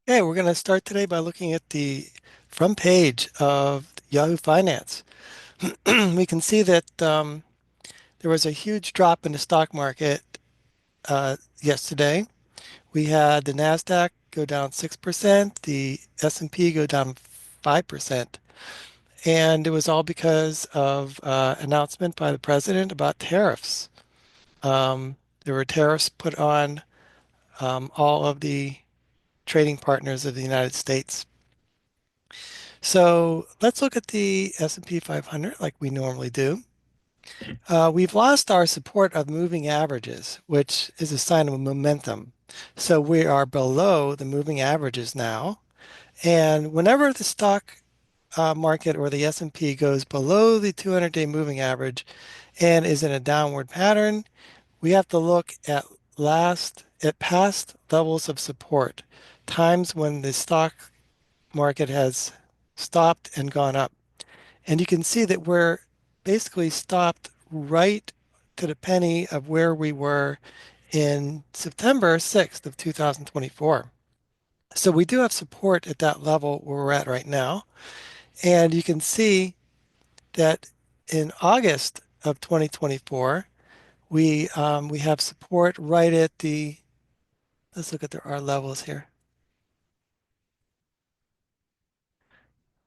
Okay, we're going to start today by looking at the front page of Yahoo Finance. We can see that there was a huge drop in the stock market yesterday. We had the Nasdaq go down 6%, the S&P go down 5%, and it was all because of announcement by the president about tariffs. Um, there were tariffs put on all of the trading partners of the United States. So let's look at the S&P 500 like we normally do. We've lost our support of moving averages, which is a sign of momentum. So we are below the moving averages now. And whenever the stock market or the S&P goes below the 200-day moving average and is in a downward pattern, we have to look at past levels of support, times when the stock market has stopped and gone up. And you can see that we're basically stopped right to the penny of where we were in September 6th of 2024. So we do have support at that level where we're at right now. And you can see that in August of 2024, we have support right at the, let's look at our levels here.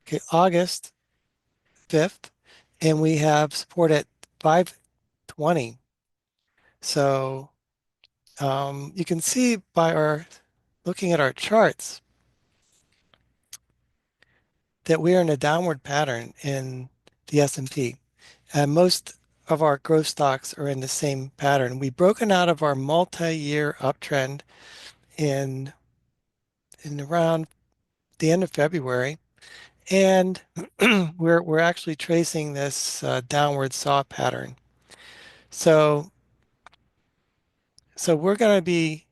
Okay, August 5th, and we have support at 520. So you can see by our looking at our charts that we are in a downward pattern in the S&P. And most of our growth stocks are in the same pattern. We've broken out of our multi-year uptrend in around the end of February, and we're actually tracing this downward saw pattern. So so we're going to be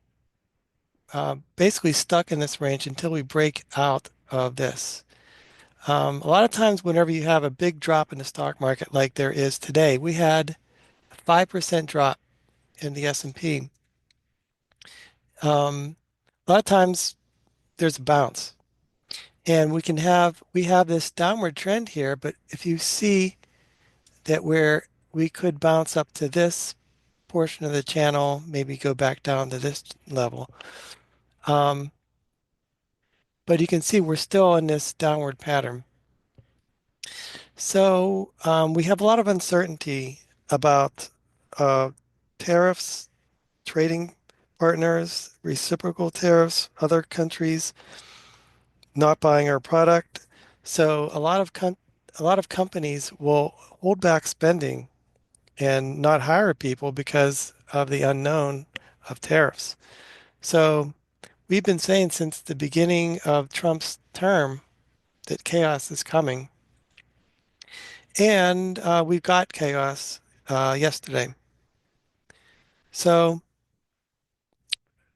basically stuck in this range until we break out of this. A lot of times, whenever you have a big drop in the stock market like there is today, we had a 5% drop in the S&P. A lot of times there's a bounce, and we have this downward trend here, but if you see that we could bounce up to this portion of the channel, maybe go back down to this level. Um, but you can see we're still in this downward pattern. So we have a lot of uncertainty about uh, tariffs, trading partners, reciprocal tariffs, other countries not buying our product. So a lot of companies will hold back spending and not hire people because of the unknown of tariffs. So we've been saying since the beginning of Trump's term that chaos is coming, and we've got chaos yesterday. So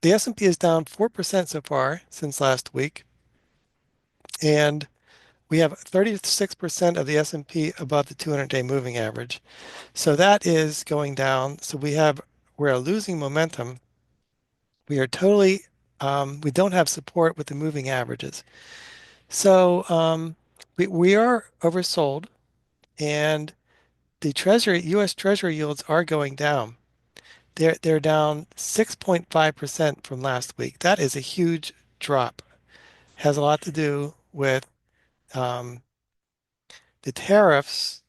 the S&P is down 4% so far since last week, and we have 36% of the S&P above the 200-day moving average. So that is going down. So we're losing momentum. We are totally we don't have support with the moving averages. So we are oversold, and the U.S. Treasury yields are going down. They're down 6.5% from last week. That is a huge drop. Has a lot to do with um, the tariffs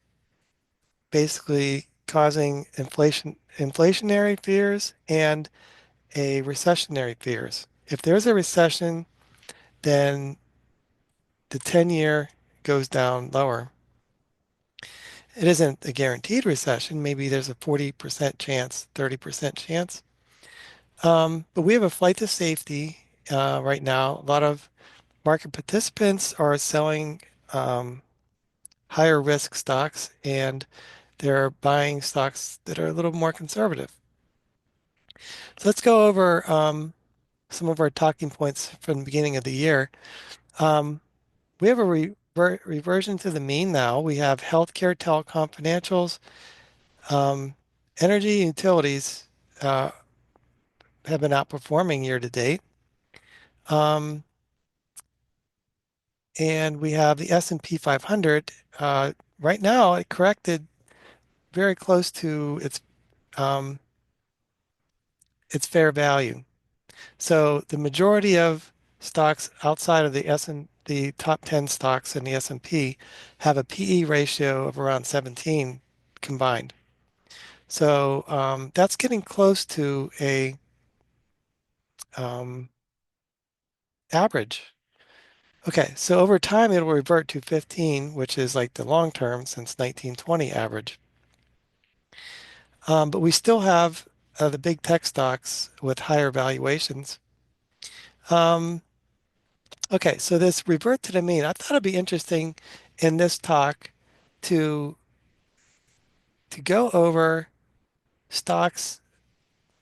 basically causing inflationary fears and a recessionary fears. If there's a recession, then the 10-year goes down lower. It isn't a guaranteed recession. Maybe there's a 40% chance, 30% chance. But we have a flight to safety right now. A lot of market participants are selling um, higher risk stocks, and they're buying stocks that are a little more conservative. So let's go over some of our talking points from the beginning of the year. Um, we have a reversion to the mean now. We have healthcare, telecom, financials, um, energy, utilities uh, have been outperforming year to date. Um, And we have the S&P 500. Right now, it corrected very close to um, its fair value. So the majority of stocks outside of the S and the top 10 stocks in the S&P have a PE ratio of around 17 combined. So that's getting close to a um, average. Okay, so over time it will revert to 15, which is like the long term since 1920 average. But we still have the big tech stocks with higher valuations. Um, okay, so this revert to the mean, I thought it'd be interesting in this talk to go over stocks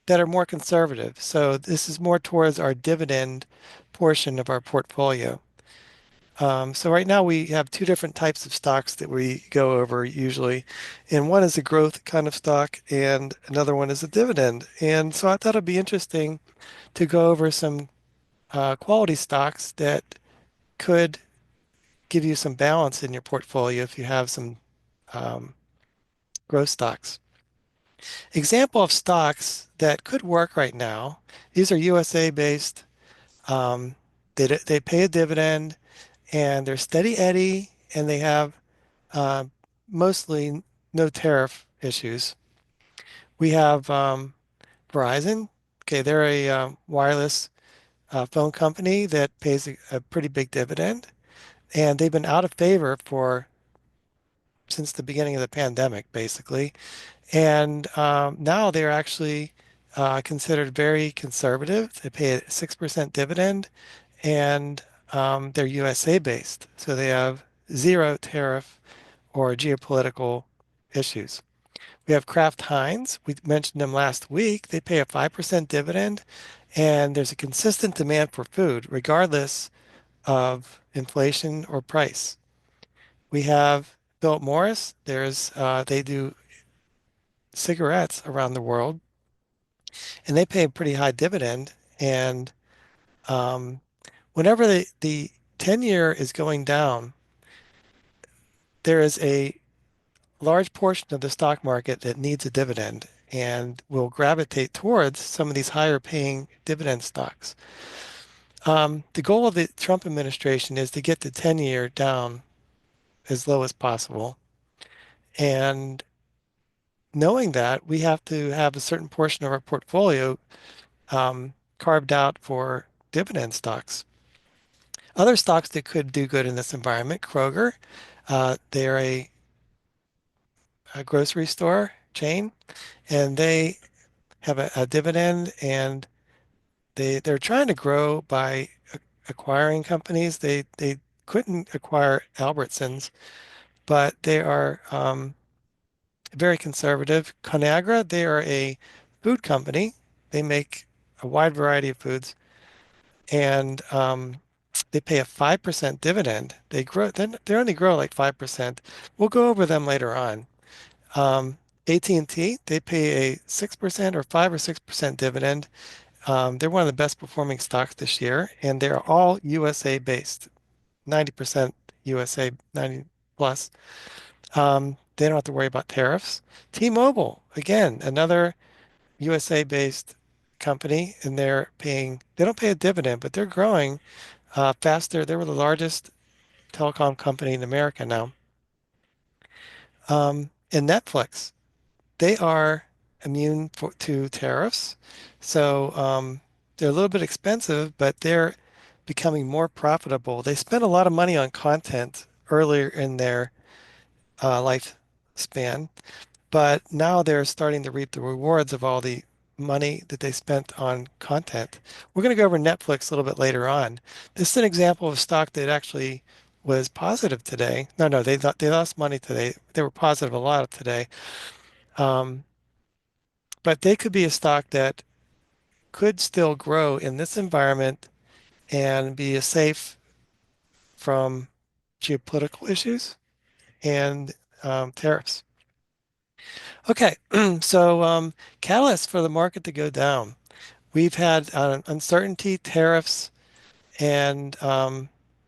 that are more conservative. So this is more towards our dividend portion of our portfolio. So right now we have two different types of stocks that we go over usually, and one is a growth kind of stock, and another one is a dividend. And so I thought it'd be interesting to go over some quality stocks that could give you some balance in your portfolio if you have some um, growth stocks. Example of stocks that could work right now. These are USA based. Um, they pay a dividend and they're steady Eddie and they have uh, mostly no tariff issues. We have Verizon. Okay, they're a wireless phone company that pays a pretty big dividend, and they've been out of favor for since the beginning of the pandemic, basically. And now they're actually considered very conservative. They pay a 6% dividend, and they're USA based, so they have zero tariff or geopolitical issues. We have Kraft Heinz. We mentioned them last week. They pay a 5% dividend, and there's a consistent demand for food, regardless of inflation or price. We have Philip Morris. They do cigarettes around the world, and they pay a pretty high dividend. And um, whenever the 10-year is going down, there is a large portion of the stock market that needs a dividend and will gravitate towards some of these higher paying dividend stocks. The goal of the Trump administration is to get the 10-year down as low as possible. And knowing that, we have to have a certain portion of our portfolio carved out for dividend stocks. Other stocks that could do good in this environment, Kroger, they're a grocery store chain, and they have a dividend, and they're trying to grow by acquiring companies. They couldn't acquire Albertsons, but they are very conservative. Conagra, they are a food company. They make a wide variety of foods, and they pay a 5% dividend. They only grow like 5%. We'll go over them later on. Um, AT&T, they pay a 6% or 5 or 6% dividend. They're one of the best performing stocks this year, and they're all USA based, 90% USA, 90 plus. They don't have to worry about tariffs. T-Mobile, again, another USA based company, and they don't pay a dividend, but they're growing faster. They were the largest telecom company in America now. And Netflix, they are immune to tariffs. So they're a little bit expensive, but they're becoming more profitable. They spent a lot of money on content earlier in their lifespan, but now they're starting to reap the rewards of all the money that they spent on content. We're going to go over Netflix a little bit later on. This is an example of a stock that actually was positive today. No, they lost money today. They were positive a lot today. Um, but they could be a stock that could still grow in this environment and be safe from geopolitical issues and tariffs. Okay, so catalysts for the market to go down. We've had uncertainty, tariffs, and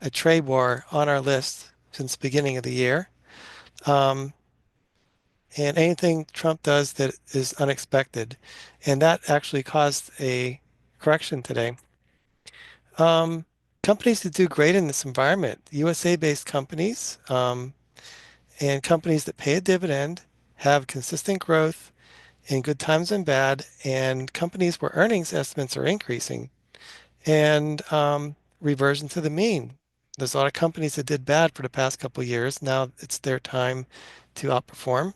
a trade war on our list since the beginning of the year. Um, and anything Trump does that is unexpected. And that actually caused a correction today. Um, Companies that do great in this environment, USA-based companies, and companies that pay a dividend, have consistent growth in good times and bad, and companies where earnings estimates are increasing, and reversion to the mean. There's a lot of companies that did bad for the past couple of years. Now it's their time to outperform.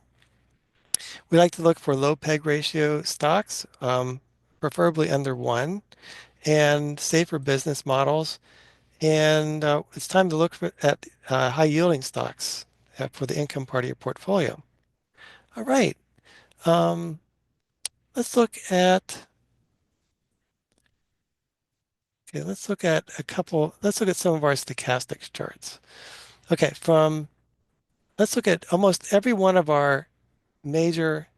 We like to look for low peg ratio stocks, preferably under one, and safer business models. And it's time to look at high yielding stocks for the income part of your portfolio. All right. Um, let's look at let's look at let's look at some of our stochastics charts. Okay, let's look at almost every one of our major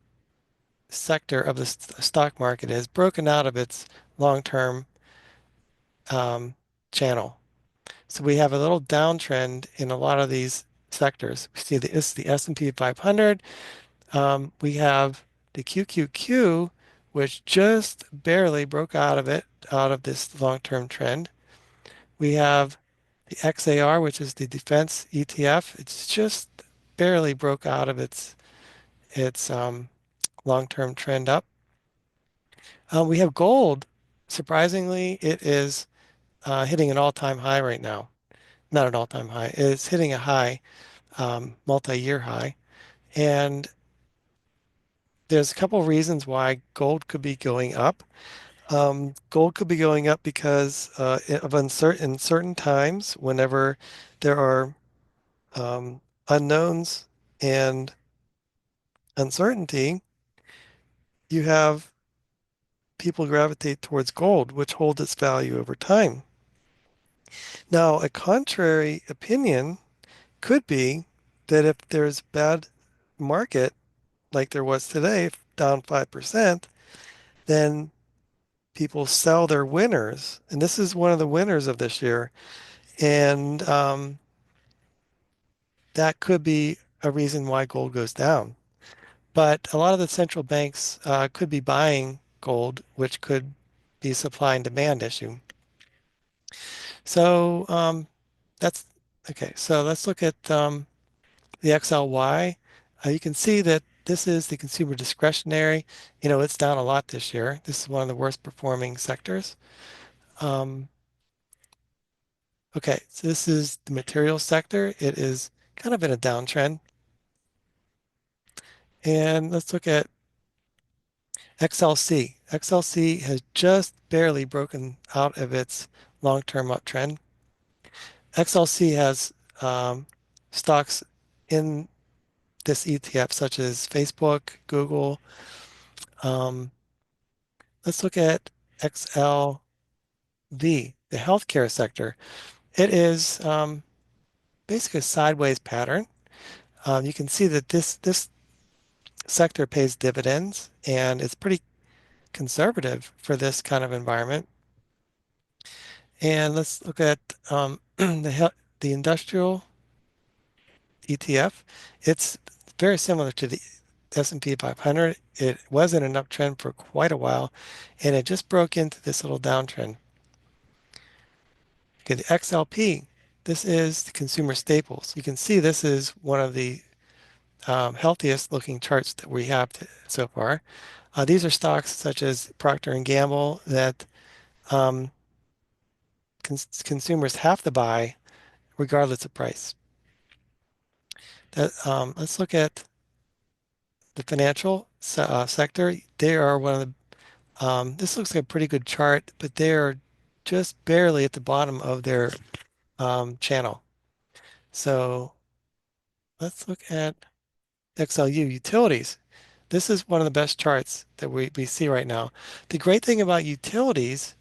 sector of the stock market is broken out of its long-term um, channel. So we have a little downtrend in a lot of these sectors. We see the S&P 500. We have the QQQ, which just barely broke out of this long-term trend. We have the XAR, which is the defense ETF. It's just barely broke out of its long-term trend up. We have gold. Surprisingly, it is hitting an all-time high right now. Not an all-time high. It's hitting a high, multi-year high. And there's a couple of reasons why gold could be going up. Gold could be going up because of in certain times, whenever there are unknowns and uncertainty, you have people gravitate towards gold, which holds its value over time. Now, a contrary opinion could be that if there's bad market like there was today, down 5%, then people sell their winners. And this is one of the winners of this year. And that could be a reason why gold goes down. But a lot of the central banks could be buying gold, which could be supply and demand issue. So that's okay. So let's look at the XLY. You can see that this is the consumer discretionary. You know, it's down a lot this year. This is one of the worst performing sectors. Um, okay, so this is the materials sector. It is kind of in a downtrend. And let's look at XLC. XLC has just barely broken out of its long-term uptrend. XLC has stocks in this ETF, such as Facebook, Google. Um, let's look at XLV, the healthcare sector. It is basically a sideways pattern. You can see that this sector pays dividends, and it's pretty conservative for this kind of environment. And let's look at the industrial ETF. It's very similar to the S&P 500. It was in an uptrend for quite a while, and it just broke into this little downtrend. Okay, the XLP. This is the consumer staples. You can see this is one of the healthiest looking charts that we have so far. These are stocks such as Procter and Gamble that um, consumers have to buy regardless of price. Let's look at the financial sector. They are one of this looks like a pretty good chart, but they are just barely at the bottom of their channel. So let's look at XLU utilities. This is one of the best charts that we see right now. The great thing about utilities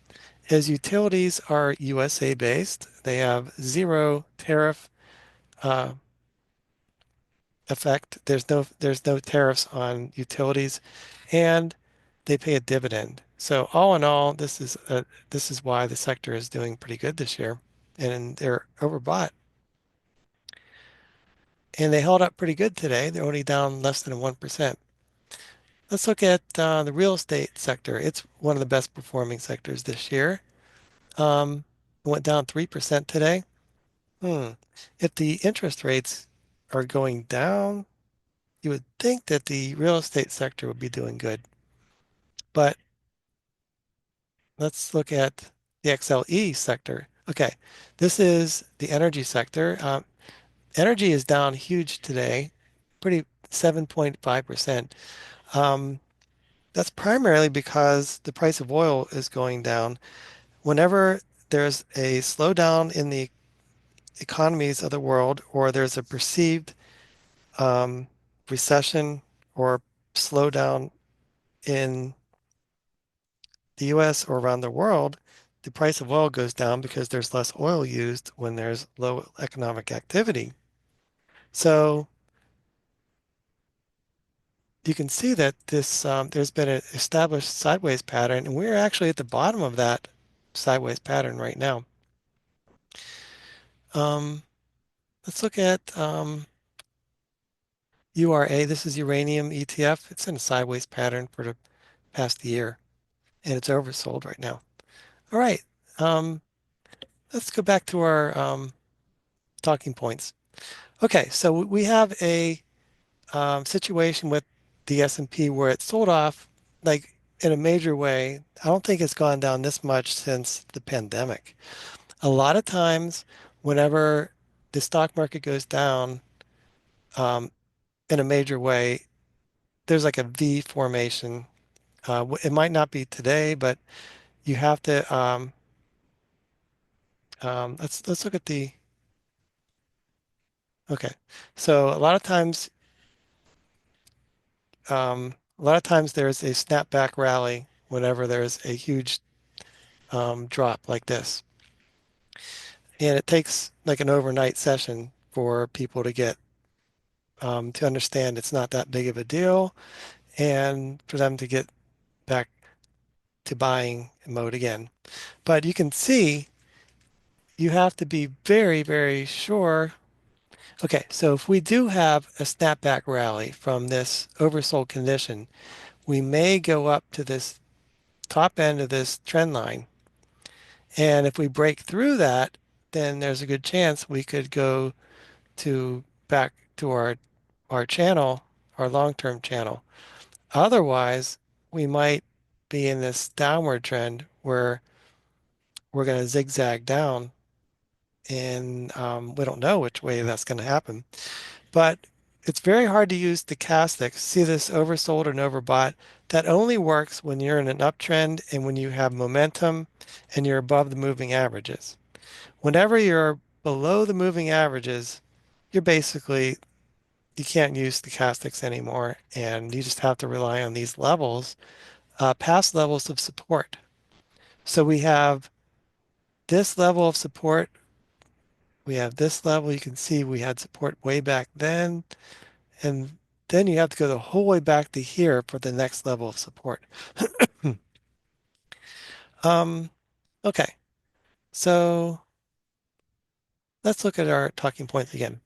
is utilities are USA based. They have zero tariff uh, effect. There's no tariffs on utilities, and they pay a dividend. So all in all, this is why the sector is doing pretty good this year. and they're overbought. And they held up pretty good today. They're only down less than 1%. Let's look at the real estate sector. It's one of the best performing sectors this year. It went down 3% today. Hmm. If the interest rates are going down, you would think that the real estate sector would be doing good. But let's look at the XLE sector. Okay, this is the energy sector. Energy is down huge today, pretty 7.5%. Um, that's primarily because the price of oil is going down. Whenever there's a slowdown in the economies of the world, or there's a perceived um, recession or slowdown in the US or around the world, the price of oil goes down because there's less oil used when there's low economic activity. So you can see that this there's been an established sideways pattern, and we're actually at the bottom of that sideways pattern right now. Um, let's look at URA. This is uranium ETF. It's in a sideways pattern for the past year, and it's oversold right now. All right, um, let's go back to our talking points. Okay, so we have a situation with the S&P where it sold off like in a major way. I don't think it's gone down this much since the pandemic. A lot of times, whenever the stock market goes down um, in a major way, there's like a V formation. It might not be today, but you have to. Let's look at the. Okay, so a lot of times there's a snapback rally whenever there's a huge drop like this. And it takes like an overnight session for people to get to understand it's not that big of a deal and for them to get back to buying mode again. But you can see you have to be very, very sure. Okay, so if we do have a snapback rally from this oversold condition, we may go up to this top end of this trend line. And if we break through that, then there's a good chance we could go to back to our channel, our long-term channel. Otherwise, we might be in this downward trend where we're going to zigzag down, and we don't know which way that's going to happen. But it's very hard to use stochastics. See this oversold and overbought? That only works when you're in an uptrend and when you have momentum and you're above the moving averages. Whenever you're below the moving averages, you're basically you can't use stochastics anymore, and you just have to rely on these levels, past levels of support. So we have this level of support. We have this level. You can see we had support way back then, and then you have to go the whole way back to here for the next level of support. um, okay, so let's look at our talking points again.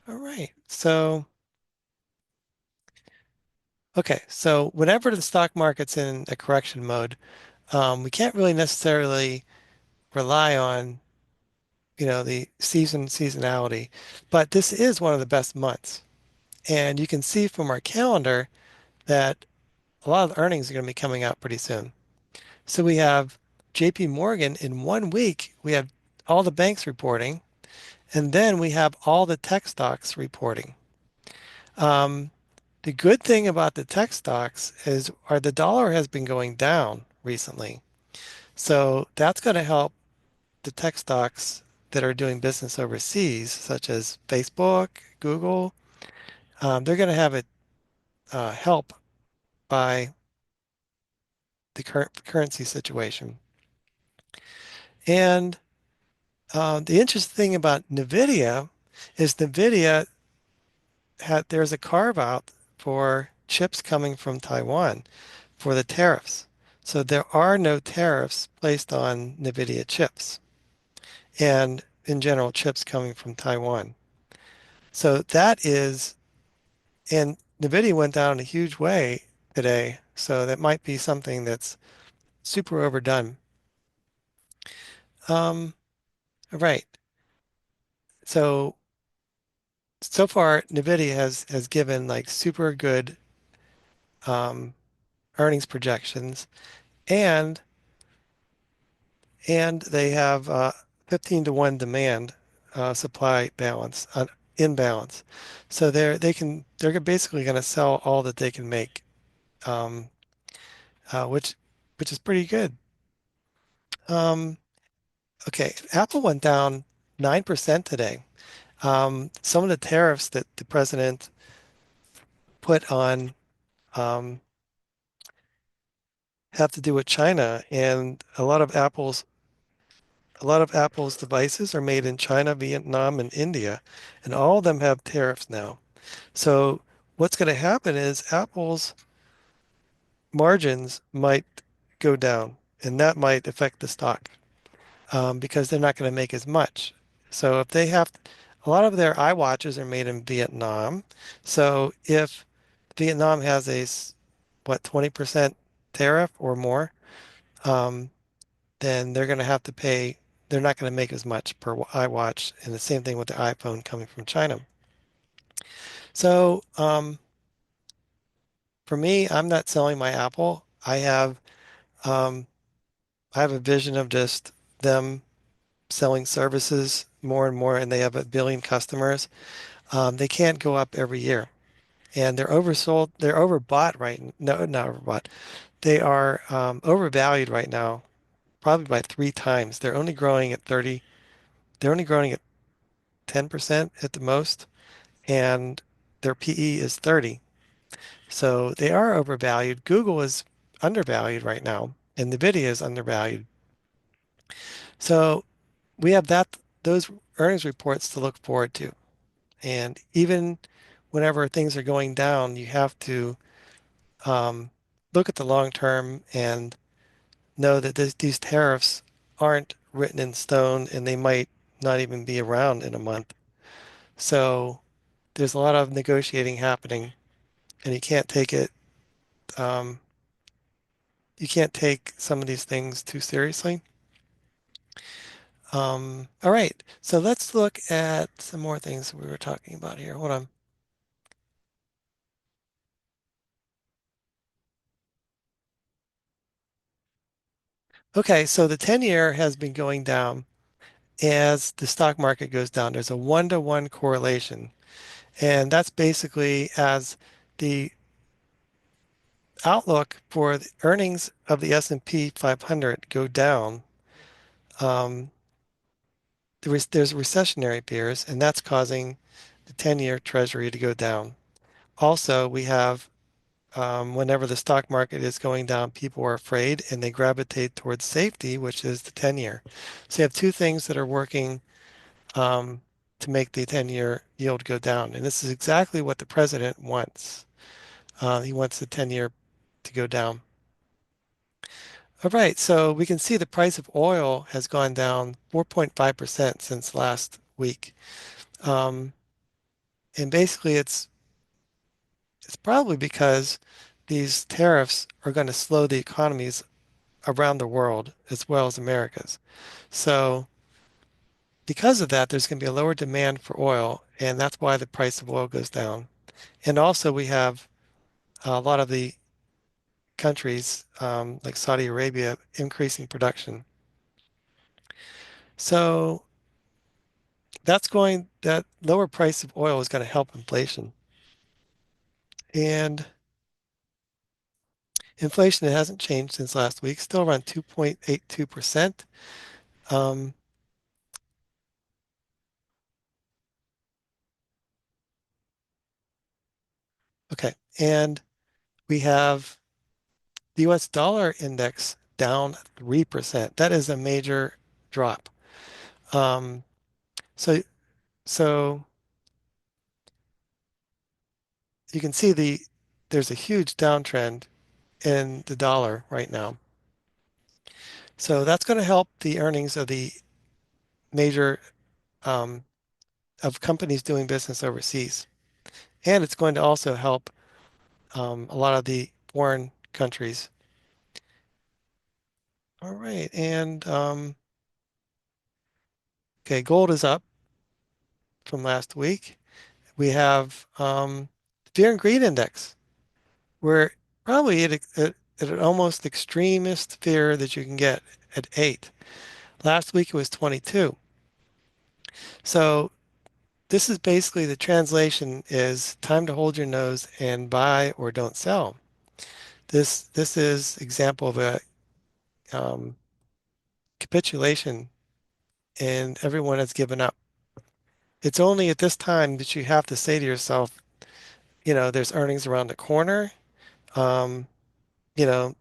All right, so okay, so whenever the stock market's in a correction mode, we can't really necessarily rely on, the seasonality, but this is one of the best months. And you can see from our calendar that a lot of the earnings are going to be coming out pretty soon. So we have JP Morgan in 1 week, we have all the banks reporting, and then we have all the tech stocks reporting. Um, the good thing about the tech stocks is the dollar has been going down recently. So that's going to help the tech stocks that are doing business overseas, such as Facebook, Google. They're going to have it help by the current currency situation. And the interesting thing about NVIDIA is NVIDIA there's a carve out for chips coming from Taiwan for the tariffs. So there are no tariffs placed on NVIDIA chips. and in general, chips coming from Taiwan. So that is, and NVIDIA went down in a huge way today. So that might be something that's super overdone. Um, right. So so far, NVIDIA has given like super good um, earnings projections, and they have 15 to 1 demand supply balance in balance. So they're basically going to sell all that they can make, um, which is pretty good. Um, okay, Apple went down 9% today. Some of the tariffs that the president put on um, have to do with China, and a lot of Apple's devices are made in China, Vietnam, and India, and all of them have tariffs now. So what's going to happen is Apple's margins might go down, and that might affect the stock because they're not going to make as much. So if they have a lot of their iWatches are made in Vietnam, so if Vietnam has what 20% tariff or more, um, then they're going to have to pay. They're not going to make as much per iWatch, and the same thing with the iPhone coming from China. So for me, I'm not selling my Apple. Um, I have a vision of just them selling services more and more, and they have 1 billion customers. They can't go up every year, and they're oversold. They're overbought right. No, not overbought. They are overvalued right now, probably by 3 times. They're only growing at 30. They're only growing at 10% at the most, and their PE is 30. So they are overvalued. Google is undervalued right now, and Nvidia is undervalued. So we have those earnings reports to look forward to. And even whenever things are going down, you have to um, look at the long term and know that these tariffs aren't written in stone and they might not even be around in a month. So there's a lot of negotiating happening, and um, you can't take some of these things too seriously. All right, so let's look at some more things we were talking about here. Hold on. Okay, so the 10-year has been going down as the stock market goes down. There's a one-to-one correlation, and that's basically as the outlook for the earnings of the S&P 500 go down. Um, there's recessionary fears, and that's causing the 10-year Treasury to go down. Also, we have whenever the stock market is going down, people are afraid and they gravitate towards safety, which is the 10-year. So you have two things that are working um, to make the 10-year yield go down. And this is exactly what the president wants. He wants the 10-year to go down. All right, so we can see the price of oil has gone down 4.5% since last week. Um, and basically it's probably because these tariffs are going to slow the economies around the world as well as America's. So because of that, there's going to be a lower demand for oil, and that's why the price of oil goes down. And also we have a lot of the countries like Saudi Arabia increasing production. So that lower price of oil is going to help inflation. And inflation hasn't changed since last week, still around 2.82%. Um, okay, and we have the US dollar index down 3%. That is a major drop. Um, so so you can see there's a huge downtrend in the dollar right now. So that's going to help the earnings of the major um, of companies doing business overseas. And it's going to also help a lot of the foreign countries. All right, and okay, gold is up from last week. We have fear and greed index. We're probably at an almost extremist fear that you can get at 8. Last week it was 22. So this is basically the translation is time to hold your nose and buy or don't sell. This is example of a um, capitulation and everyone has given up. It's only at this time that you have to say to yourself, there's earnings around the corner. Um, you know,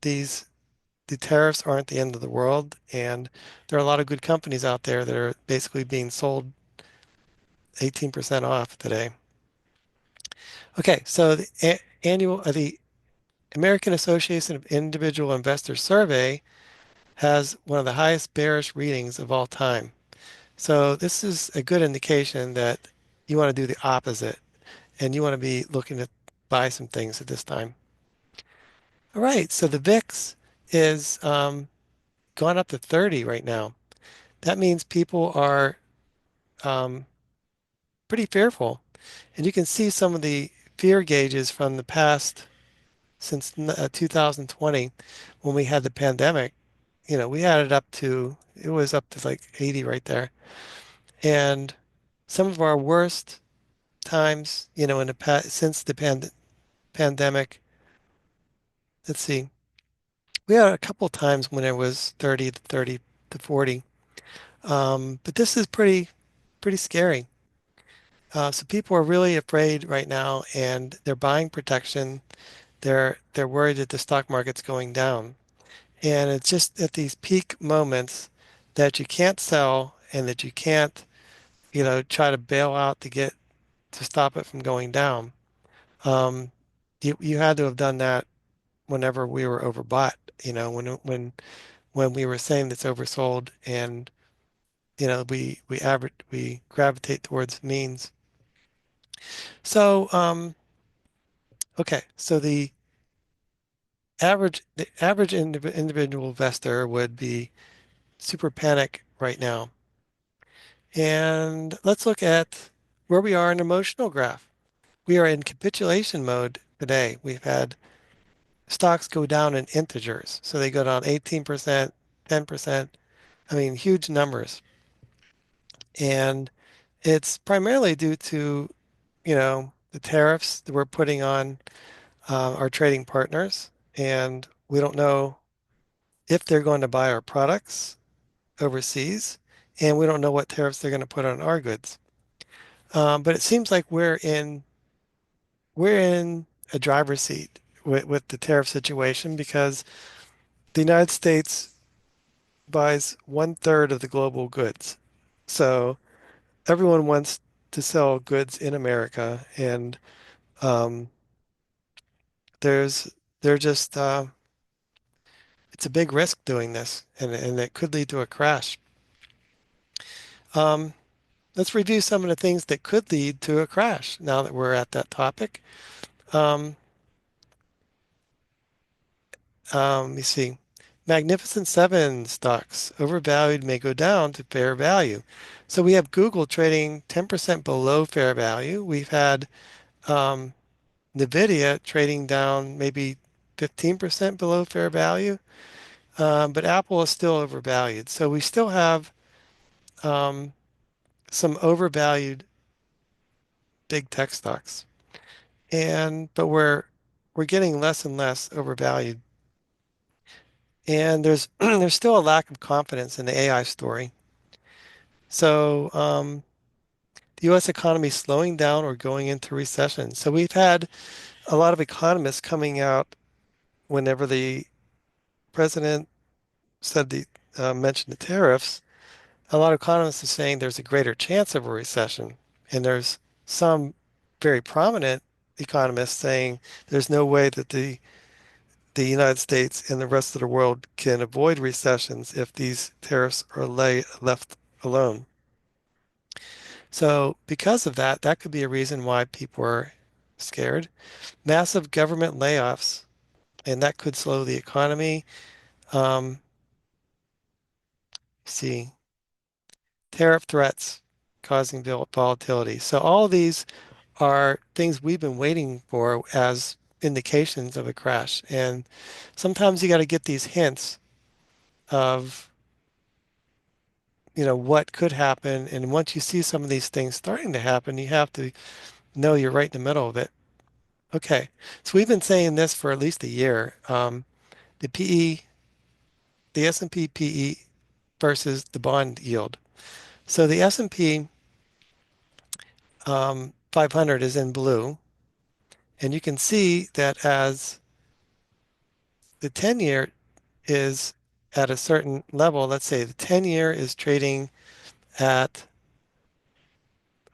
these the tariffs aren't the end of the world, and there are a lot of good companies out there that are basically being sold 18% off today. Okay, so the American Association of Individual Investors survey has one of the highest bearish readings of all time. So this is a good indication that you want to do the opposite and you want to be looking to buy some things at this time. All right, so the VIX is gone up to 30 right now. That means people are um, pretty fearful. And you can see some of the fear gauges from the past since 2020 when we had the pandemic. We had it was up to like 80 right there. And some of our worst times, in the past, since the pandemic, let's see, we had a couple times when it was 30 to 40. But this is pretty scary. So people are really afraid right now and they're buying protection. They're worried that the stock market's going down. And it's just at these peak moments that you can't sell and that you can't, try to bail out to stop it from going down. Um, you had to have done that whenever we were overbought, when we were saying it's oversold and we gravitate towards means. So okay, so the average individual investor would be super panic right now. And let's look at where we are in emotional graph. We are in capitulation mode today. We've had stocks go down in integers. So they go down 18%, 10%. I mean, huge numbers. And it's primarily due to, the tariffs that we're putting on our trading partners. And we don't know if they're going to buy our products overseas. And we don't know what tariffs they're going to put on our goods. But it seems like we're in a driver's seat with the tariff situation because the United States buys 1/3 of the global goods. So everyone wants to sell goods in America, and um, there's they're just it's a big risk doing this, and it could lead to a crash. Um, let's review some of the things that could lead to a crash now that we're at that topic. Um, let me see. Magnificent Seven stocks overvalued may go down to fair value. So we have Google trading 10% below fair value. We've had um, Nvidia trading down maybe 15% below fair value, but Apple is still overvalued. So we still have um, some overvalued big tech stocks, but we're getting less and less overvalued. And there's there's still a lack of confidence in the AI story. So the U.S. economy is slowing down or going into recession. So we've had a lot of economists coming out whenever the president said mentioned the tariffs. A lot of economists are saying there's a greater chance of a recession, and there's some very prominent economists saying there's no way that the United States and the rest of the world can avoid recessions if these tariffs are left alone. So because of that, that could be a reason why people are scared. Massive government layoffs, and that could slow the economy. See, tariff threats causing volatility. So all of these are things we've been waiting for as indications of a crash. And sometimes you got to get these hints of, what could happen. And once you see some of these things starting to happen, you have to know you're right in the middle of it. Okay, so we've been saying this for at least a year. The PE, the S&P PE versus the bond yield. So the S&P 500 is in blue, and you can see that as the 10-year is at a certain level, let's say the 10-year is trading at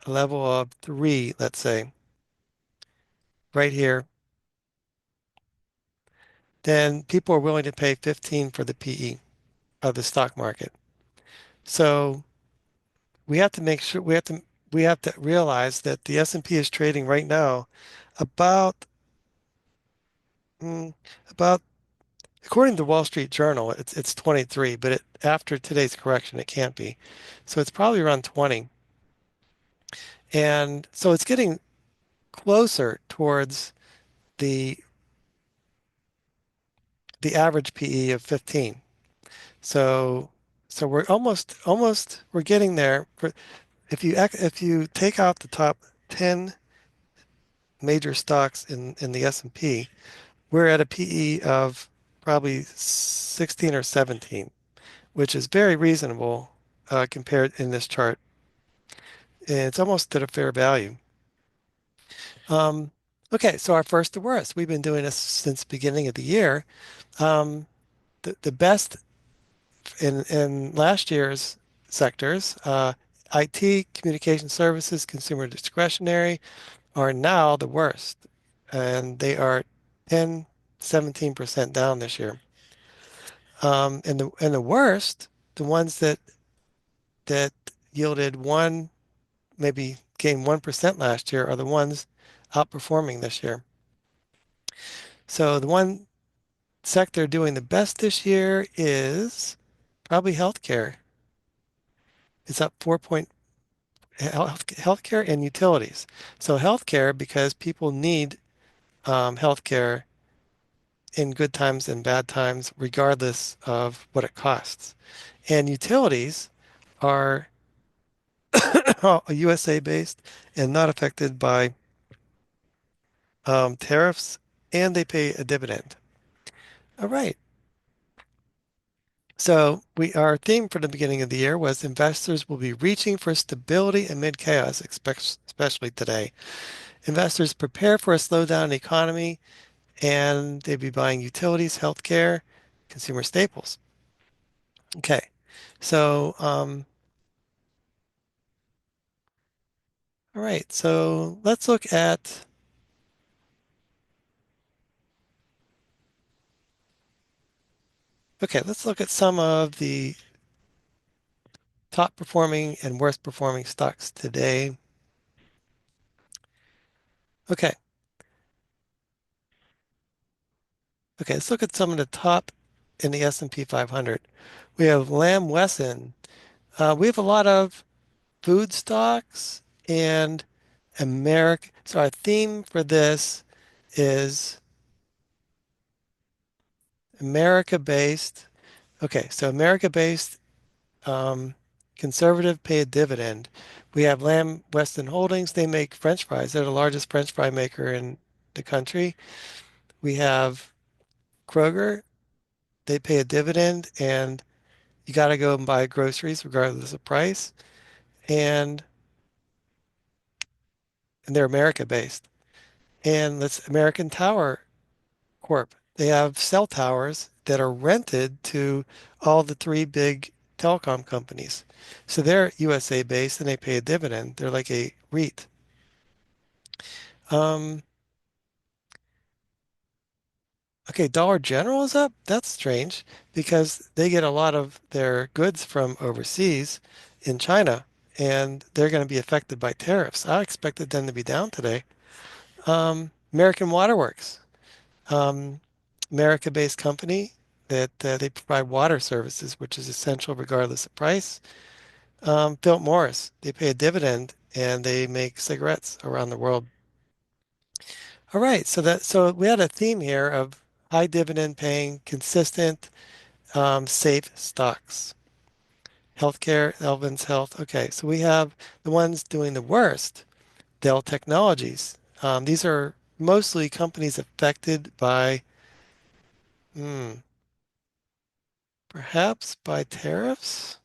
a level of 3, let's say, right here, then people are willing to pay 15 for the PE of the stock market. So we have to make sure we have to realize that the S&P is trading right now about mm, about according to Wall Street Journal, it's 23, but after today's correction, it can't be. So it's probably around 20. And so it's getting closer towards the the average PE of 15. So we're almost we're getting there. If you take out the top 10 major stocks in the S&P, we're at a PE of probably 16 or 17, which is very reasonable compared in this chart. And it's almost at a fair value. Um, okay, so our first to worst. We've been doing this since the beginning of the year. Um, the best in last year's sectors, IT, communication services, consumer discretionary, are now the worst, and they are 10, 17% down this year. And the worst, the ones that yielded one, maybe gained 1% last year, are the ones outperforming this year. So the one sector doing the best this year is probably healthcare. It's up 4 point healthcare and utilities. So healthcare because people need healthcare in good times and bad times, regardless of what it costs. And utilities are USA based and not affected by tariffs, and they pay a dividend. All right. So our theme for the beginning of the year was investors will be reaching for stability amid chaos, especially today. Investors prepare for a slowdown in the economy, and they'd be buying utilities, healthcare, consumer staples. Okay, so all right, so let's look at some of the top performing and worst performing stocks today. Okay, let's look at some of the top in the S&P 500. We have Lamb Wesson. We have a lot of food stocks and America. So our theme for this is America-based. Okay, so America-based um, conservative pay a dividend. We have Lamb Weston Holdings. They make French fries. They're the largest French fry maker in the country. We have Kroger. They pay a dividend, and you got to go and buy groceries regardless of price. And they're America-based. And that's American Tower Corp. They have cell towers that are rented to all the three big telecom companies. So they're USA based and they pay a dividend. They're like a REIT. Um, okay, Dollar General is up. That's strange because they get a lot of their goods from overseas in China, and they're going to be affected by tariffs. I expected them to be down today. American Waterworks, um, America-based company that they provide water services, which is essential regardless of price. Philip Morris, they pay a dividend and they make cigarettes around the world. All right, so we had a theme here of high dividend paying, consistent, safe stocks. Healthcare, Elvin's Health. Okay, so we have the ones doing the worst, Dell Technologies. These are mostly companies affected by, hmm, perhaps by tariffs.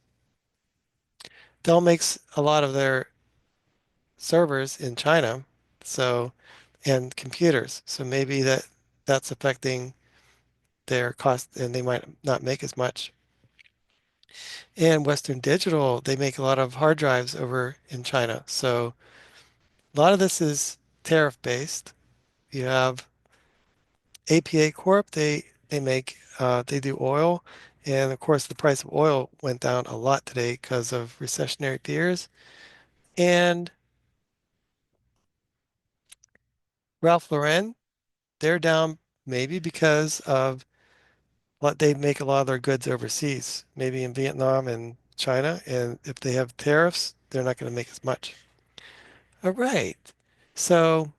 Dell makes a lot of their servers in China, so and computers. So maybe that's affecting their cost, and they might not make as much. And Western Digital, they make a lot of hard drives over in China. So a lot of this is tariff based. You have APA Corp, they do oil, and of course the price of oil went down a lot today because of recessionary fears. And Ralph Lauren, they're down maybe because of what they make a lot of their goods overseas, maybe in Vietnam and China, and if they have tariffs, they're not going to make as much. All right. So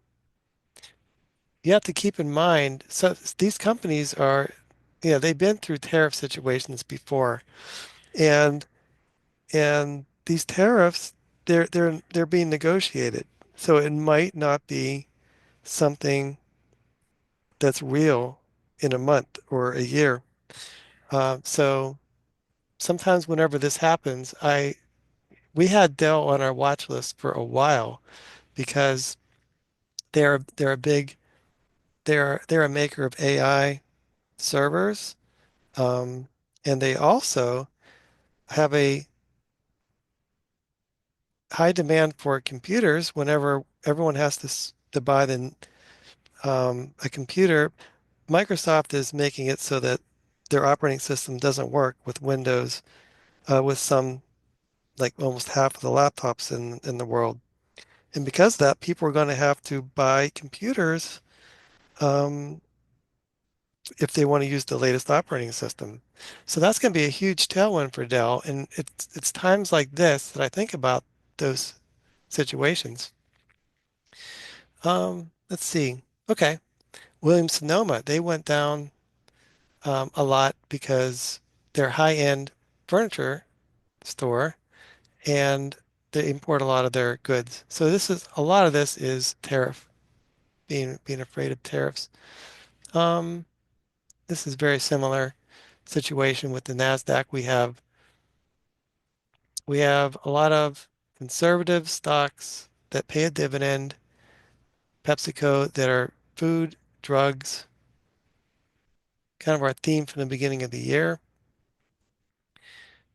you have to keep in mind, so these companies are, they've been through tariff situations before, and these tariffs, they're being negotiated. So it might not be something that's real in a month or a year. So sometimes whenever this happens, I we had Dell on our watch list for a while because they're a big they're a maker of AI servers, um, and they also have a high demand for computers. Whenever everyone has to buy a computer, Microsoft is making it so that their operating system doesn't work with Windows, with some like almost half of the laptops in the world. And because of that, people are going to have to buy computers um, if they want to use the latest operating system. So that's going to be a huge tailwind for Dell. And it's times like this that I think about those situations. Let's see. Okay. Williams Sonoma, they went down a lot because they're high-end furniture store and they import a lot of their goods. So this is a lot of this is tariff, being afraid of tariffs. Um, this is very similar situation with the Nasdaq. We have a lot of conservative stocks that pay a dividend, PepsiCo that are food, drugs, kind of our theme from the beginning of the year.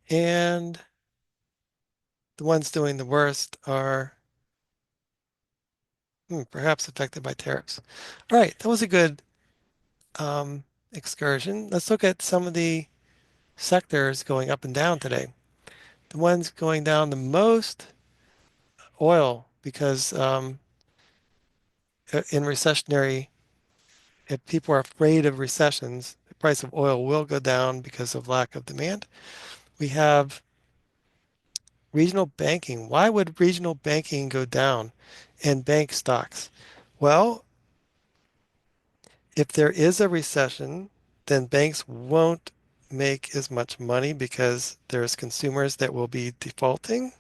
And the ones doing the worst are perhaps affected by tariffs. All right, that was a good excursion. Let's look at some of the sectors going up and down today. The ones going down the most, oil, because in recessionary, if people are afraid of recessions, the price of oil will go down because of lack of demand. We have regional banking. Why would regional banking go down and bank stocks? Well, if there is a recession, then banks won't make as much money because there's consumers that will be defaulting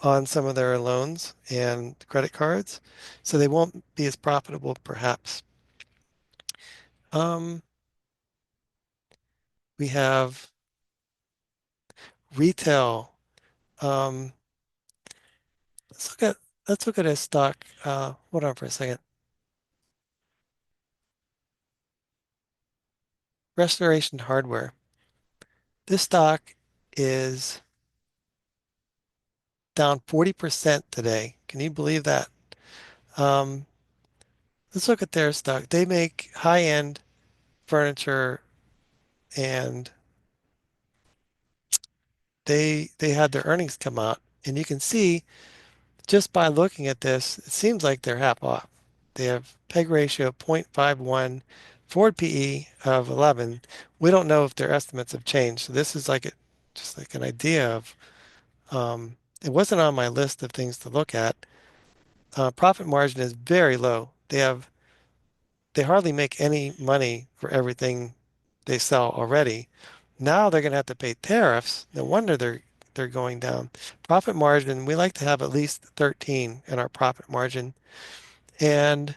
on some of their loans and credit cards. So they won't be as profitable, perhaps. Um, we have retail. Um, let's look at let's look at a stock. Hold on for a second. Restoration Hardware. This stock is down 40% today. Can you believe that? Um, let's look at their stock. They make high-end furniture and they had their earnings come out, and you can see just by looking at this, it seems like they're half off. They have PEG ratio of 0.51, forward PE of 11. We don't know if their estimates have changed. So this is like just like an idea of it wasn't on my list of things to look at. Profit margin is very low. They hardly make any money for everything they sell already. Now they're going to have to pay tariffs. No wonder they're going down. Profit margin, we like to have at least 13 in our profit margin. And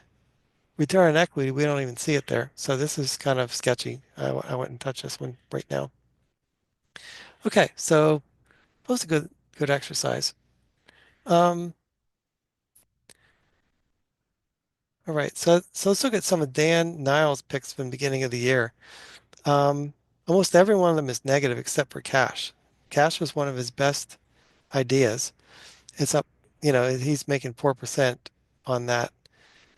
return on equity, we don't even see it there. So this is kind of sketchy. I wouldn't touch this one right now. Okay, so that was a good exercise. Um, all right, so let's look at some of Dan Niles' picks from the beginning of the year. Um, Almost every one of them is negative except for cash. Cash was one of his best ideas. It's up, he's making 4% on that.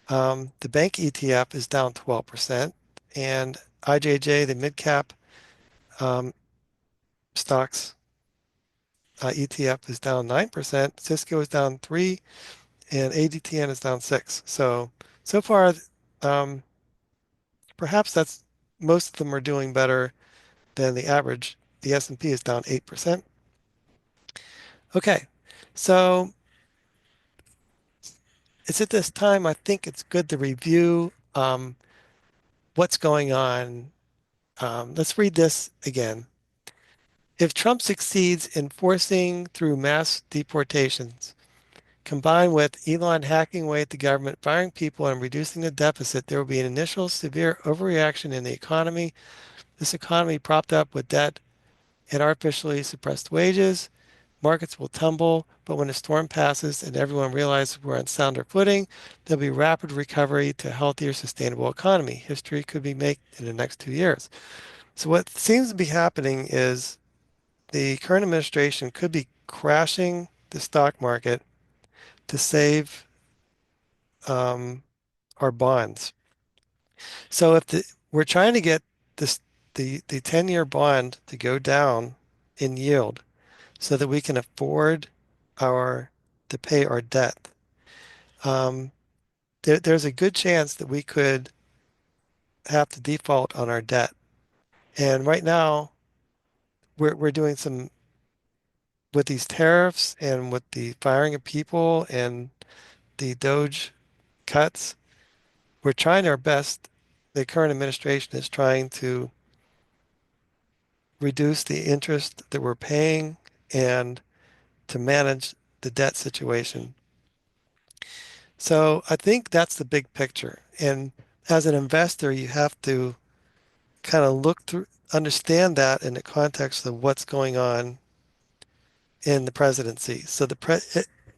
The bank ETF is down 12%, and IJJ, the mid cap um, stocks ETF is down 9%. Cisco is down 3, and ADTN is down 6. So far, um, perhaps that's most of them are doing better than the average. The S&P is down 8%. Okay, so it's at this time I think it's good to review what's going on. Let's read this again. If Trump succeeds in forcing through mass deportations, combined with Elon hacking away at the government, firing people, and reducing the deficit, there will be an initial severe overreaction in the economy. This economy propped up with debt and artificially suppressed wages. Markets will tumble, but when the storm passes and everyone realizes we're on sounder footing, there'll be rapid recovery to a healthier, sustainable economy. History could be made in the next 2 years. So what seems to be happening is the current administration could be crashing the stock market to save um, our bonds. So if we're trying to get this the 10-year bond to go down in yield so that we can afford our to pay our debt, um, there's a good chance that we could have to default on our debt. And right now, we're doing some with these tariffs and with the firing of people and the Doge cuts. We're trying our best. The current administration is trying to reduce the interest that we're paying and to manage the debt situation. So I think that's the big picture. And as an investor, you have to kind of look through, understand that in the context of what's going on in the presidency. So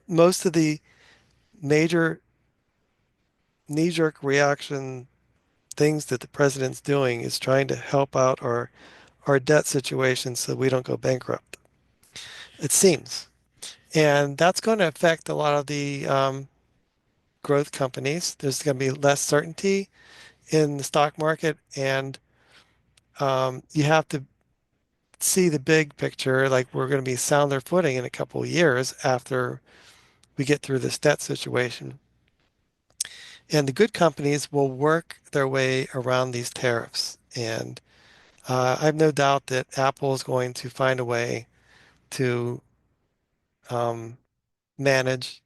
most of the major knee-jerk reaction things that the president's doing is trying to help out our debt situation so we don't go bankrupt. It seems. And that's going to affect a lot of the growth companies. There's going to be less certainty in the stock market, and you have to see the big picture. Like we're going to be sounder footing in a couple of years after we get through this debt situation. And the good companies will work their way around these tariffs. And I have no doubt that Apple is going to find a way to um, manage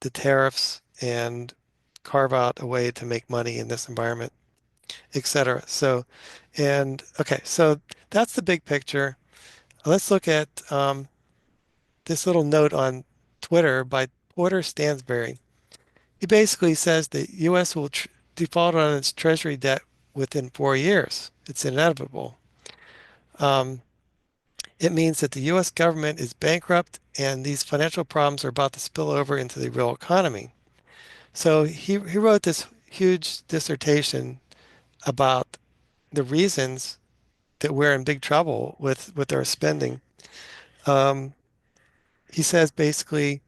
the tariffs and carve out a way to make money in this environment, etc. And okay, so that's the big picture. Let's look at this little note on Twitter by Porter Stansberry. He basically says the U.S. will default on its treasury debt within 4 years. It's inevitable. Um, it means that the U.S. government is bankrupt and these financial problems are about to spill over into the real economy. So he wrote this huge dissertation about the reasons that we're in big trouble with our spending. Um, he says basically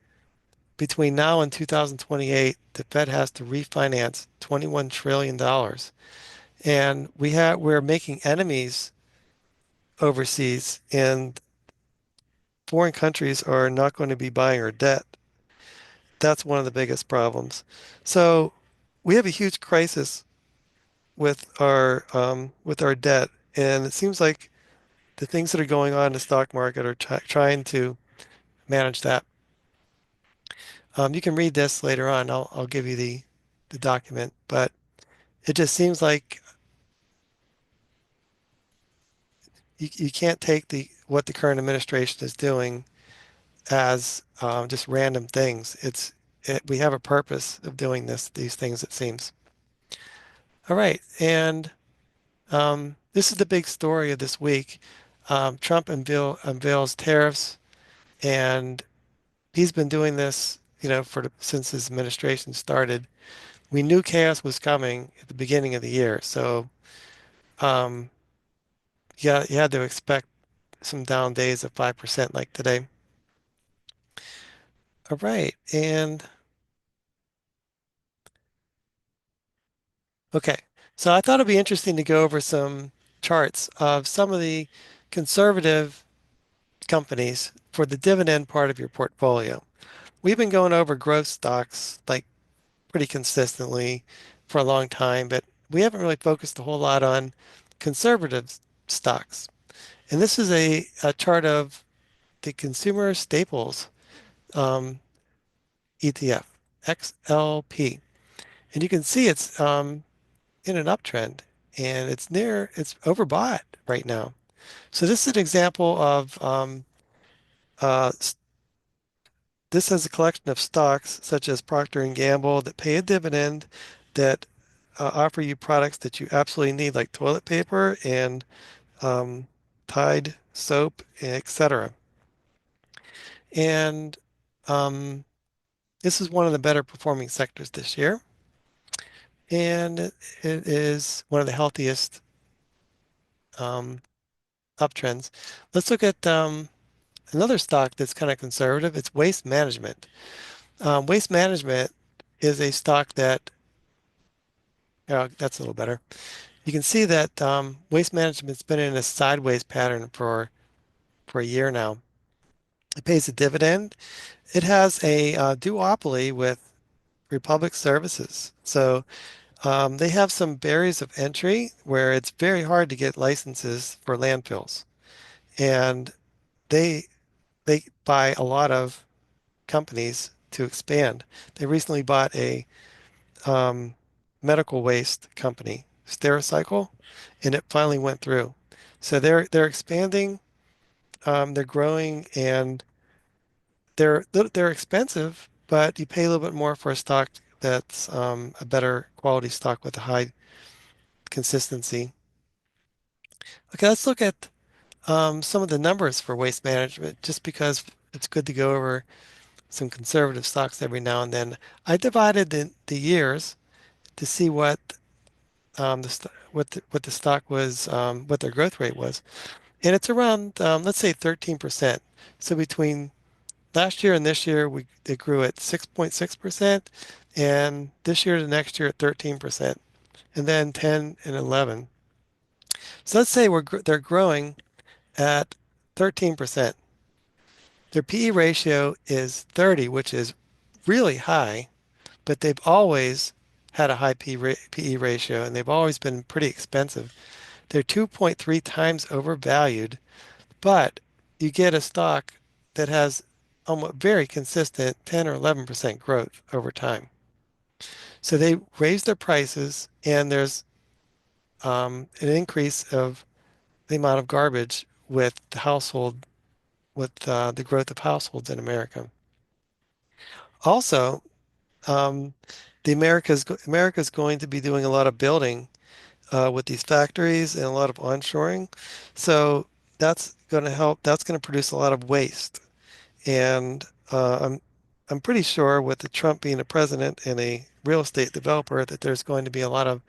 between now and 2028, the Fed has to refinance $21 trillion. And we're making enemies overseas. And foreign countries are not going to be buying our debt. That's one of the biggest problems. So we have a huge crisis with our debt, and it seems like the things that are going on in the stock market are trying to manage that. You can read this later on. I'll give you the document, but it just seems like you can't take the what the current administration is doing as just random things. We have a purpose of doing these things, it seems. All right, and this is the big story of this week. Trump unveils tariffs, and he's been doing this, since his administration started. We knew chaos was coming at the beginning of the year, so um, yeah, you had to expect some down days of 5% like today. All right, and okay, so I thought it'd be interesting to go over some charts of some of the conservative companies for the dividend part of your portfolio. We've been going over growth stocks like pretty consistently for a long time, but we haven't really focused a whole lot on conservative stocks. And this is a chart of the consumer staples um, ETF, XLP. And you can see it's in an uptrend and it's overbought right now. So this is an example of uh, this has a collection of stocks such as Procter and Gamble that pay a dividend that offer you products that you absolutely need, like toilet paper and um, Tide soap, etc. And um, this is one of the better performing sectors this year, and it is one of the healthiest um, uptrends. Let's look at another stock that's kind of conservative. It's Waste Management. Waste Management is a stock that, oh, that's a little better. You can see that Waste Management's been in a sideways pattern for a year now. It pays a dividend. It has a duopoly with Republic Services. So they have some barriers of entry where it's very hard to get licenses for landfills, and they they buy a lot of companies to expand. They recently bought a um, medical waste company, Stericycle, and it finally went through. So they're expanding, they're growing, and they're expensive, but you pay a little bit more for a stock that's a better quality stock with a high consistency. Okay, let's look at some of the numbers for waste management, just because it's good to go over some conservative stocks every now and then. I divided the years to see what the stock was, what their growth rate was, and it's around let's say 13%. So between last year and this year, they grew at 6.6%, and this year to next year at 13%, and then 10 and 11. So let's say they're growing at 13%. Their PE ratio is 30, which is really high, but they've always had a high PE ratio and they've always been pretty expensive. They're 2.3 times overvalued, but you get a stock that has almost very consistent 10 or 11% growth over time. So they raise their prices and there's an increase of the amount of garbage with the growth of households in America. Also, um, America's going to be doing a lot of building with these factories and a lot of onshoring. So that's going to help. That's going to produce a lot of waste. And I'm pretty sure with the Trump being a president and a real estate developer that there's going to be a lot of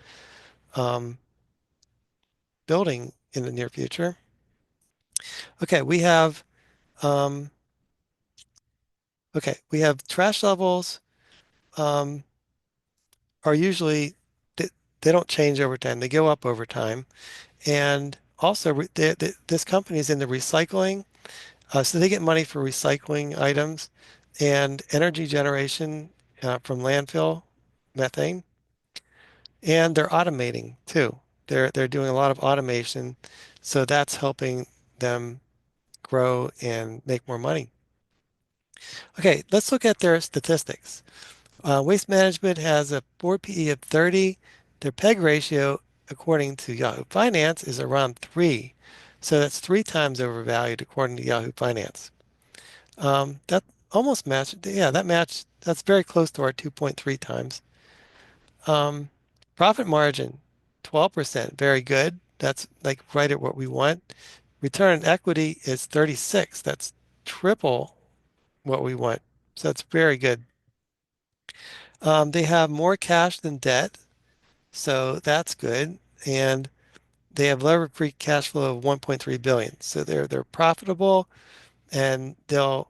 um, building in the near future. Okay, um, we have trash levels um, are usually they, they don't change over time. They go up over time. And also, this company is in the recycling. So they get money for recycling items and energy generation from landfill methane, and they're automating too. They're doing a lot of automation, so that's helping them grow and make more money. Okay, let's look at their statistics. Waste Management has a 4 PE of 30. Their PEG ratio, according to Yahoo Finance, is around 3. So that's 3 times overvalued according to Yahoo Finance. That almost matched. Yeah, that matched. That's very close to our 2.3 times. Um, Profit margin, 12%, very good. That's like right at what we want. Return on equity is 36. That's triple what we want. So that's very good. They have more cash than debt, so that's good. And they have levered free cash flow of 1.3 billion. So they're profitable, and they're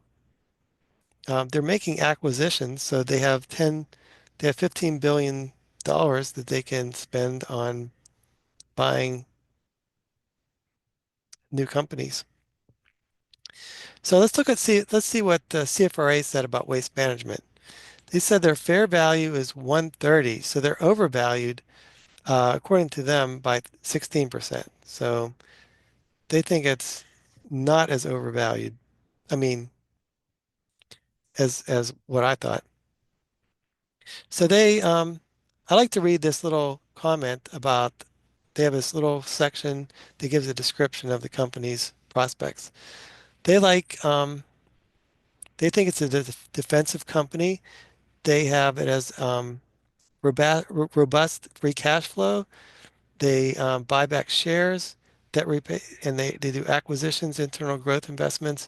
making acquisitions. So they have 15 billion dollars that they can spend on buying new companies. So let's see what the CFRA said about waste management. They said their fair value is 130, so they're overvalued according to them by 16%. So they think it's not as overvalued. I mean, as what I thought. So I like to read this little comment about. They have this little section that gives a description of the company's prospects. They like they think it's a defensive company. They have it as robust free cash flow. They buy back shares, debt repay, and they do acquisitions, internal growth investments.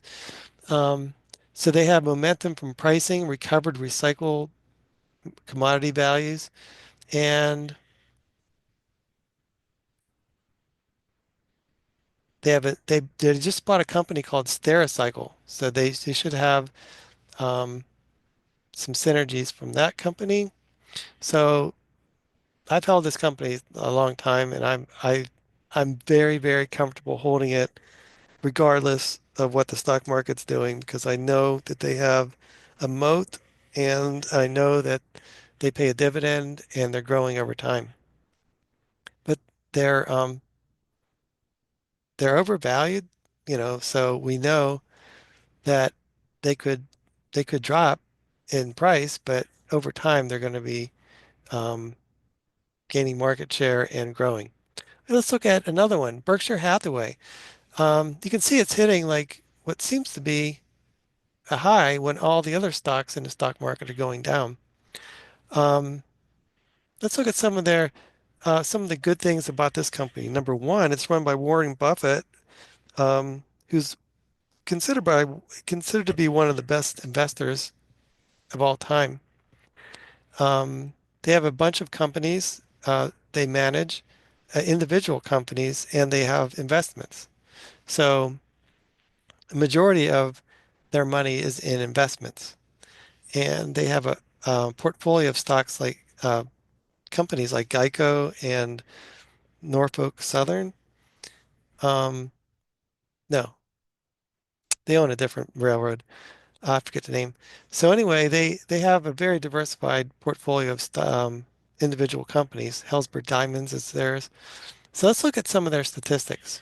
Um, so they have momentum from pricing, recovered recycled commodity values, and they just bought a company called Stericycle. So they should have um, some synergies from that company. So I've held this company a long time, and I'm very comfortable holding it regardless of what the stock market's doing because I know that they have a moat and I know that they pay a dividend and they're growing over time. But they're um, they're overvalued, so we know that they could they could drop in price, but over time they're going to be um, gaining market share and growing. Let's look at another one, Berkshire Hathaway. You can see it's hitting like what seems to be a high when all the other stocks in the stock market are going down. Um, let's look at some of the good things about this company. Number one, it's run by Warren Buffett, who's considered to be one of the best investors of all time. They have a bunch of companies they manage, individual companies, and they have investments. So the majority of their money is in investments, and they have a portfolio of stocks like companies like Geico and Norfolk Southern. Um, no, they own a different railroad. I forget the name. So anyway, they have a very diversified portfolio of individual companies. Helzberg Diamonds is theirs. So let's look at some of their statistics.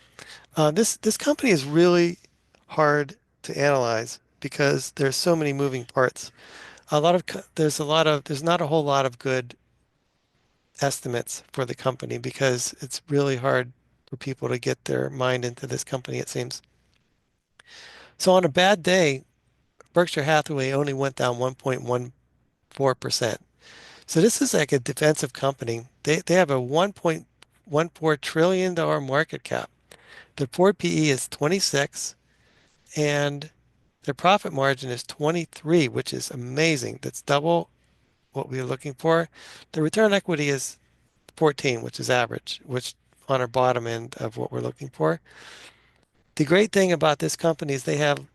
This company is really hard to analyze because there's so many moving parts. There's not a whole lot of good estimates for the company because it's really hard for people to get their mind into this company, it seems. So on a bad day, Berkshire Hathaway only went down 1.14%. So this is like a defensive company. They have a $1.14 trillion market cap. Their forward PE is 26 and their profit margin is 23, which is amazing. That's double what we are looking for. The return on equity is 14, which is average, which on our bottom end of what we're looking for. The great thing about this company is they have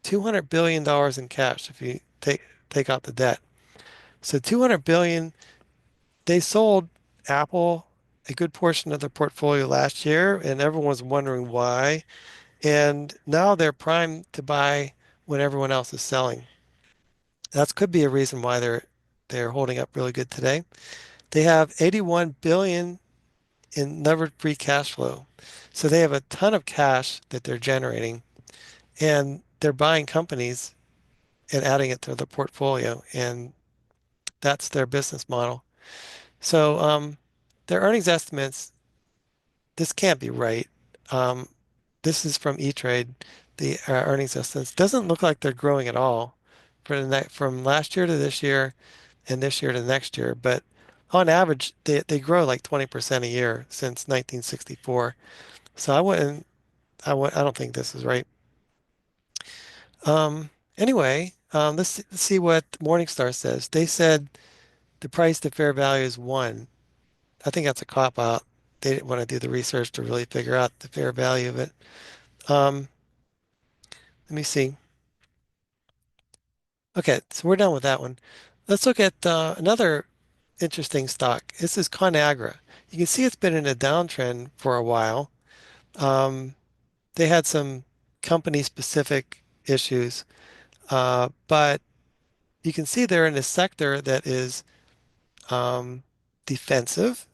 $200 billion in cash if you take out the debt. So 200 billion, they sold Apple a good portion of their portfolio last year, and everyone was wondering why. And now they're primed to buy when everyone else is selling. That could be a reason why they're holding up really good today. They have 81 billion in levered free cash flow. So they have a ton of cash that they're generating and they're buying companies and adding it to the portfolio. And that's their business model. So their earnings estimates, this can't be right. Um, this is from E-Trade. The earnings estimates doesn't look like they're growing at all from last year to this year and this year to next year. But on average, they grow like 20% a year since 1964. So I don't think this is right. Anyway, let's see what Morningstar says. They said the price to fair value is one. I think that's a cop out. They didn't want to do the research to really figure out the fair value of it. Um, let me see. Okay, so we're done with that one. Let's look at another interesting stock. This is ConAgra. You can see it's been in a downtrend for a while. Um, they had some company-specific issues, but you can see they're in a sector that is um, defensive.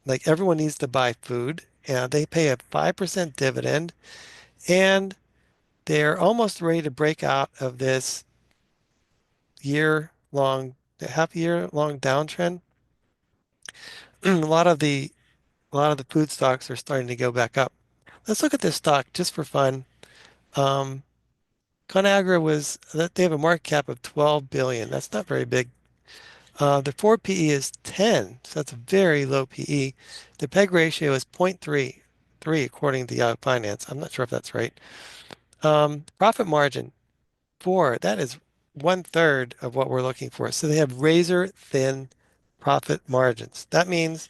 Like everyone needs to buy food, and they pay a 5% dividend, and they're almost ready to break out of this year long, half year long downtrend. A lot of the food stocks are starting to go back up. Let's look at this stock just for fun. Um, ConAgra they have a market cap of 12 billion. That's not very big. The 4 PE is 10, so that's a very low PE. The PEG ratio is 0.33 according to Yahoo Finance. I'm not sure if that's right. Profit margin, 4. That is one third of what we're looking for. So they have razor thin profit margins. That means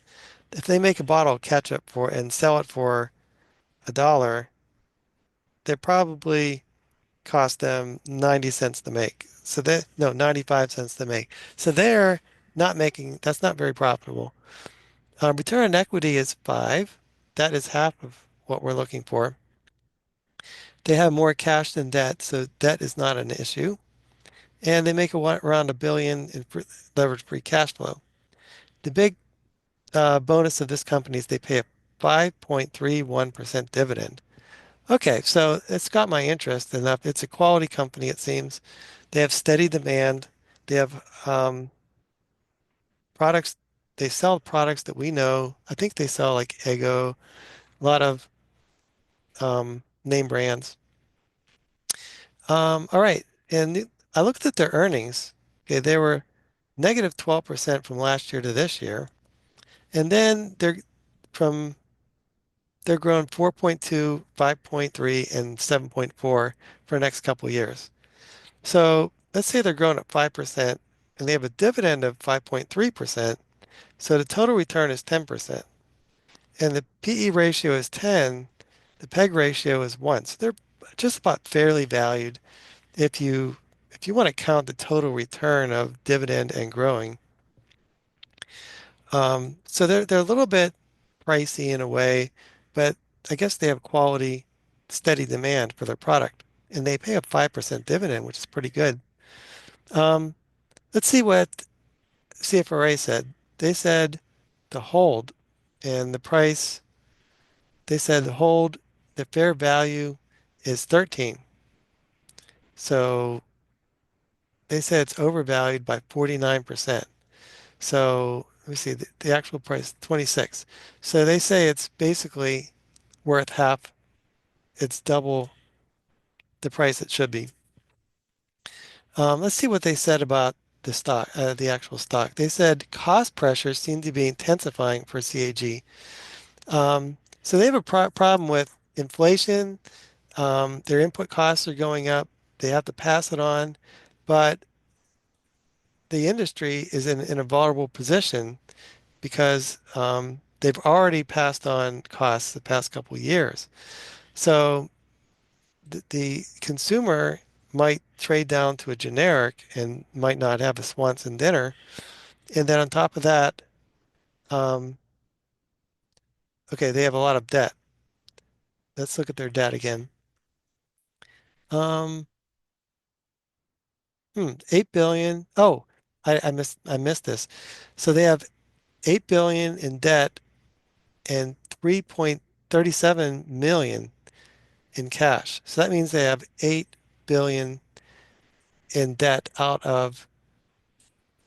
if they make a bottle of ketchup for and sell it for $1, they probably cost them 90 cents to make. So they no 95 cents to make. So they're not making that's not very profitable. Return on equity is 5. That is half of what we're looking for. They have more cash than debt, so debt is not an issue. And they make around a billion in leverage free cash flow. The big bonus of this company is they pay a 5.31% dividend. Okay, so it's got my interest enough. It's a quality company, it seems. They have steady demand. They have products. They sell products that we know. I think they sell like Eggo, a lot of name brands. All right, and I looked at their earnings. Okay, they were negative 12% from last year to this year, and then from they're growing 4.2, 5.3, and 7.4 for the next couple of years. So let's say they're growing at 5% and they have a dividend of 5.3%. So the total return is 10%. And the PE ratio is 10. The PEG ratio is 1. So they're just about fairly valued if you want to count the total return of dividend and growing. So they're a little bit pricey in a way, but I guess they have quality, steady demand for their product. And they pay a 5% dividend, which is pretty good. Um, let's see what CFRA said. They said to hold, and the price, they said to hold, the fair value is 13. So they said it's overvalued by 49%. So let me see, the actual price, 26. So they say it's basically worth half, it's double the price it should be. Let's see what they said about the actual stock. They said cost pressures seem to be intensifying for CAG. So they have a problem with inflation. Their input costs are going up. They have to pass it on, but the industry is in a vulnerable position because they've already passed on costs the past couple of years. So the consumer might trade down to a generic and might not have a Swanson dinner. And then on top of that, um, okay, they have a lot of debt. Let's look at their debt again. Um, 8 billion. Oh, I missed this. So they have 8 billion in debt and 3.37 million in cash. So that means they have 8 billion in debt out of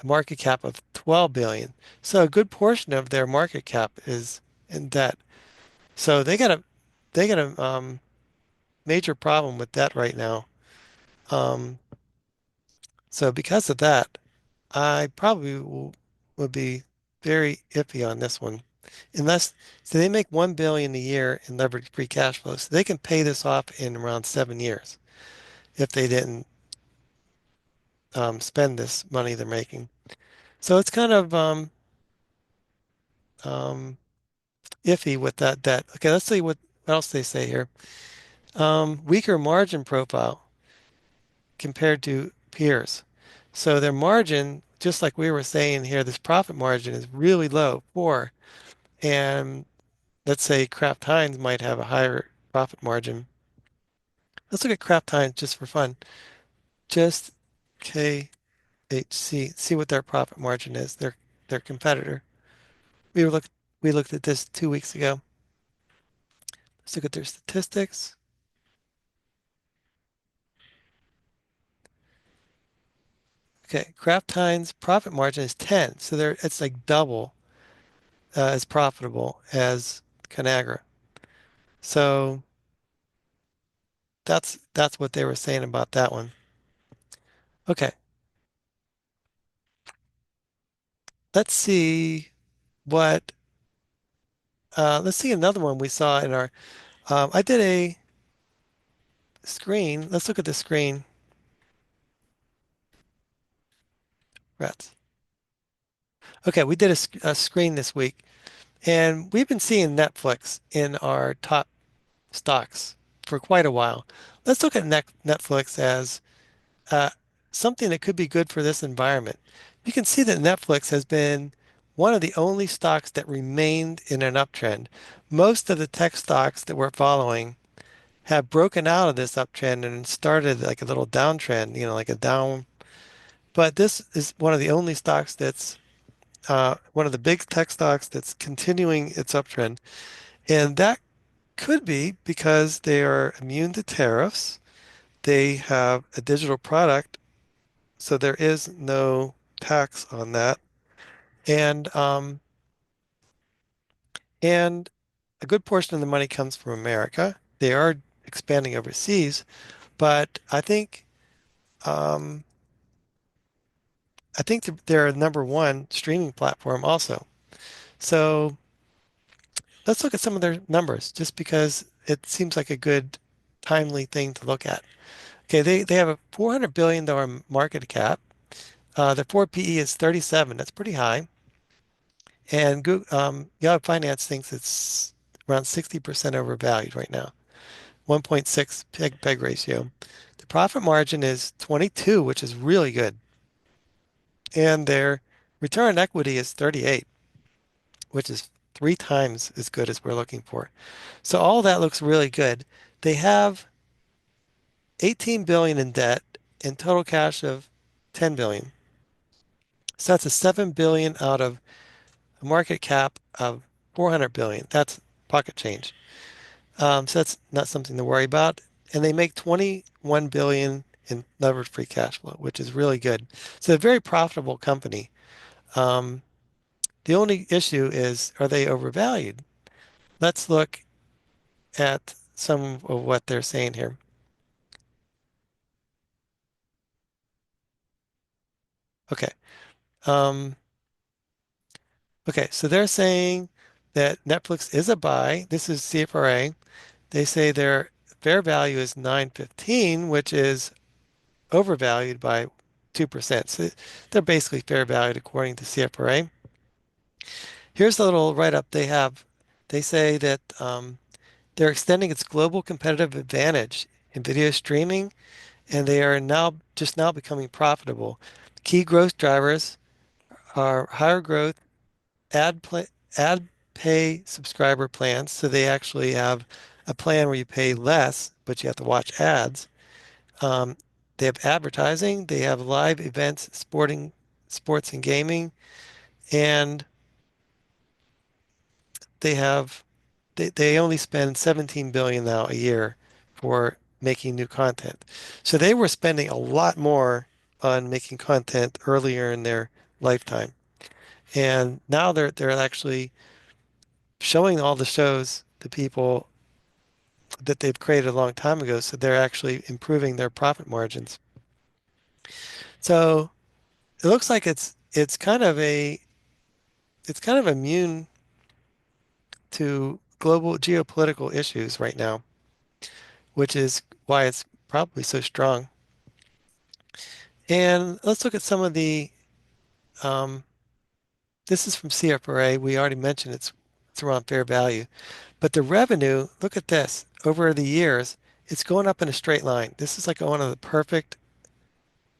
a market cap of 12 billion. So a good portion of their market cap is in debt. So they got a major problem with debt right now. Um, so because of that, I probably would be very iffy on this one. Unless so they make 1 billion a year in leveraged free cash flow. So they can pay this off in around 7 years if they didn't spend this money they're making. So it's kind of um, iffy with that debt. Okay, let's see what else they say here. Weaker margin profile compared to peers. So their margin, just like we were saying here, this profit margin is really low, 4. And let's say Kraft Heinz might have a higher profit margin. Let's look at Kraft Heinz just for fun. Just KHC, see what their profit margin is, their competitor. We were look we looked at this 2 weeks ago. Let's look at their statistics. Okay, Kraft Heinz profit margin is 10, so it's like double as profitable as Conagra. So that's what they were saying about that one. Okay, let's see what let's see another one we saw in our I did a screen. Let's look at the screen. Rats. Okay, we did a screen this week, and we've been seeing Netflix in our top stocks for quite a while. Let's look at Netflix as uh, something that could be good for this environment. You can see that Netflix has been one of the only stocks that remained in an uptrend. Most of the tech stocks that we're following have broken out of this uptrend and started like a little downtrend, like a down. But this is one of the only stocks that's one of the big tech stocks that's continuing its uptrend. And that could be because they are immune to tariffs. They have a digital product, so there is no tax on that. And and a good portion of the money comes from America. They are expanding overseas, but um, I think they're a number one streaming platform also. So let's look at some of their numbers just because it seems like a good, timely thing to look at. Okay, they have a $400 billion market cap. Their 4 PE is 37. That's pretty high. And Yahoo Finance thinks it's around 60% overvalued right now. 1.6 PEG ratio. The profit margin is 22, which is really good. And their return on equity is 38, which is 3 times as good as we're looking for. So all that looks really good. They have 18 billion in debt and total cash of 10 billion. So that's a 7 billion out of a market cap of 400 billion. That's pocket change. So that's not something to worry about. And they make 21 billion in levered free cash flow, which is really good. So a very profitable company. Um, the only issue is, are they overvalued? Let's look at some of what they're saying here. Okay. Um, okay. So they're saying that Netflix is a buy. This is CFRA. They say their fair value is 915, which is overvalued by 2%. So they're basically fair valued according to CFRA. Here's a little write-up they have. They say that they're extending its global competitive advantage in video streaming, and they are now becoming profitable. Key growth drivers are higher growth, ad play, ad pay subscriber plans. So they actually have a plan where you pay less, but you have to watch ads. Um, they have advertising, they have live events, sports and gaming, and they have they only spend 17 billion now a year for making new content. So they were spending a lot more on making content earlier in their lifetime. And now they're actually showing all the shows to people that they've created a long time ago. So they're actually improving their profit margins. So it looks like it's kind of immune to global geopolitical issues right now, which is why it's probably so strong. And let's look at some of um, this is from CFRA. We already mentioned it's around fair value. But the revenue, look at this. Over the years, it's going up in a straight line. This is like one of the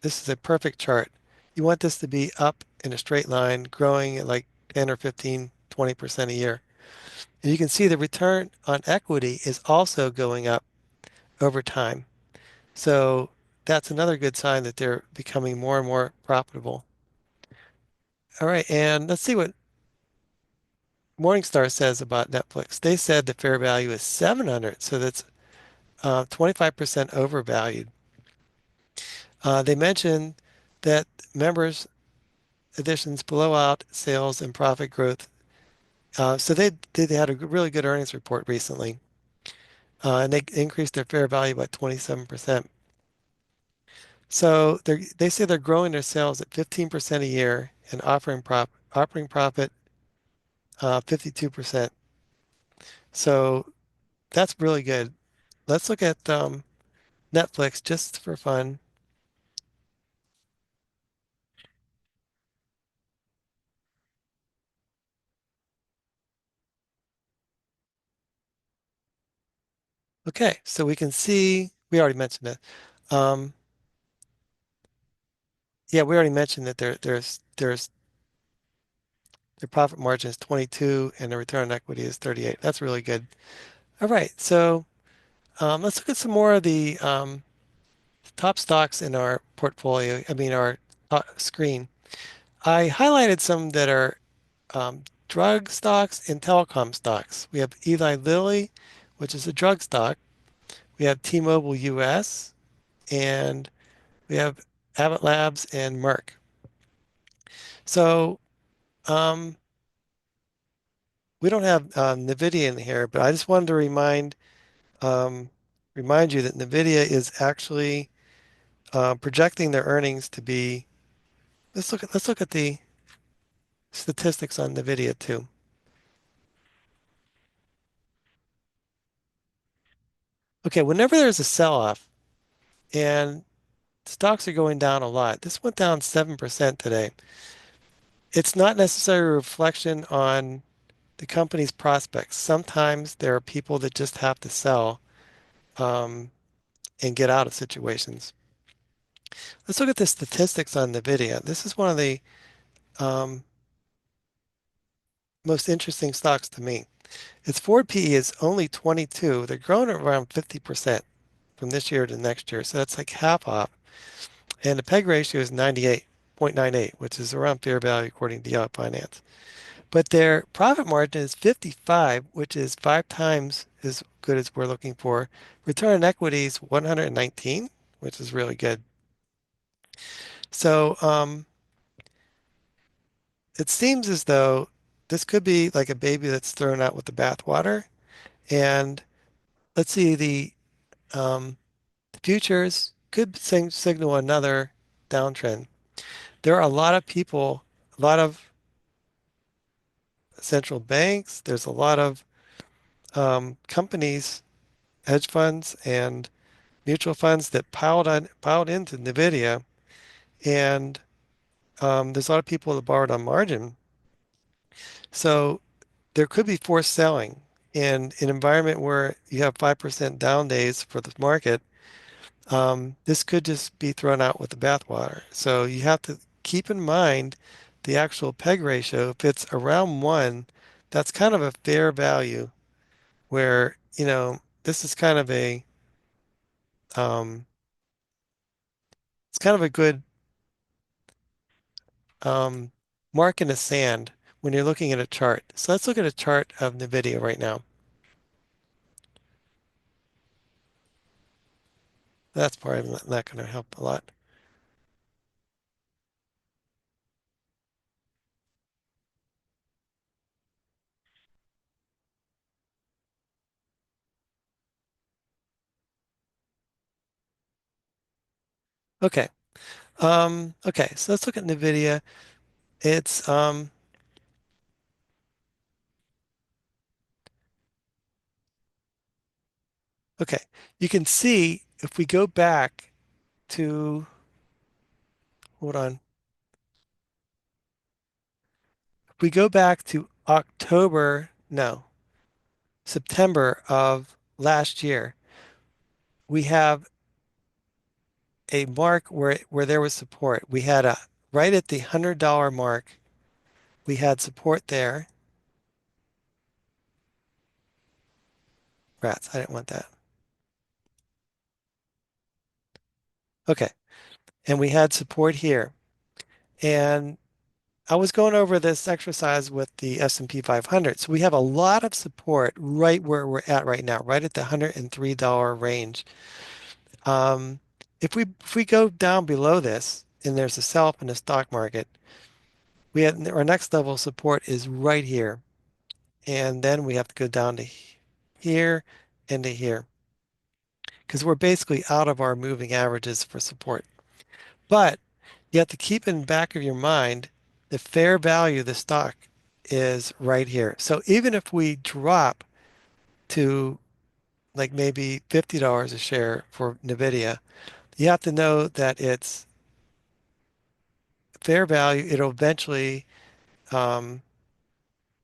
this is a perfect chart. You want this to be up in a straight line, growing at like 10 or 15, 20% a year. And you can see the return on equity is also going up over time. So that's another good sign that they're becoming more and more profitable. All right, and let's see what Morningstar says about Netflix. They said the fair value is 700, so that's 25% overvalued. They mentioned that members additions blow out sales and profit growth. So they had a really good earnings report recently, and they increased their fair value by 27%. So they say they're growing their sales at 15% a year and operating profit 52%. So that's really good. Let's look at Netflix just for fun. Okay, so we can see we already mentioned it. Um, yeah, we already mentioned that there's their profit margin is 22 and the return on equity is 38. That's really good. All right, so let's look at some more of the top stocks in our portfolio. I mean, our screen. I highlighted some that are drug stocks and telecom stocks. We have Eli Lilly, which is a drug stock. We have T-Mobile US, and we have Abbott Labs and Merck. So um, we don't have NVIDIA in here, but I just wanted to um, remind you that NVIDIA is actually projecting their earnings to be. Let's look at the statistics on NVIDIA too. Okay, whenever there's a sell-off and stocks are going down a lot, this went down 7% today. It's not necessarily a reflection on the company's prospects. Sometimes there are people that just have to sell um, and get out of situations. Let's look at the statistics on NVIDIA. This is one of the um, most interesting stocks to me. Its forward PE is only 22. They're growing at around 50% from this year to next year. So that's like half off. And the PEG ratio is 98.98, which is around fair value according to Yahoo Finance. But their profit margin is 55, which is 5 times as good as we're looking for. Return on equity is 119, which is really good. So it seems as though this could be like a baby that's thrown out with the bathwater. And let's see, um, the futures could signal another downtrend. There are a lot of people, a lot of central banks, there's a lot of companies, hedge funds, and mutual funds that piled into NVIDIA, and there's a lot of people that borrowed on margin. So there could be forced selling in an environment where you have 5% down days for the market. This could just be thrown out with the bathwater. So you have to keep in mind the actual PEG ratio. If it's around 1, that's kind of a fair value where, this is kind of a um, kind of a good um, mark in the sand when you're looking at a chart. So let's look at a chart of NVIDIA right now. That's probably not going to help a lot. Okay. Okay, so let's look at NVIDIA. It's okay. You can see if we go back to, hold on. If we go back to October, no, September of last year, we have a mark where there was support. We had a right at the $100 mark, we had support there. Rats, I didn't want that. Okay. And we had support here. And I was going over this exercise with the S&P 500. So we have a lot of support right where we're at right now, right at the $103 range. Um, if we go down below this and there's a sell-off in the stock market, we have our next level of support is right here. And then we have to go down to here and to here because we're basically out of our moving averages for support. But you have to keep in the back of your mind the fair value of the stock is right here. So even if we drop to like maybe $50 a share for NVIDIA, you have to know that it's fair value. It'll eventually um,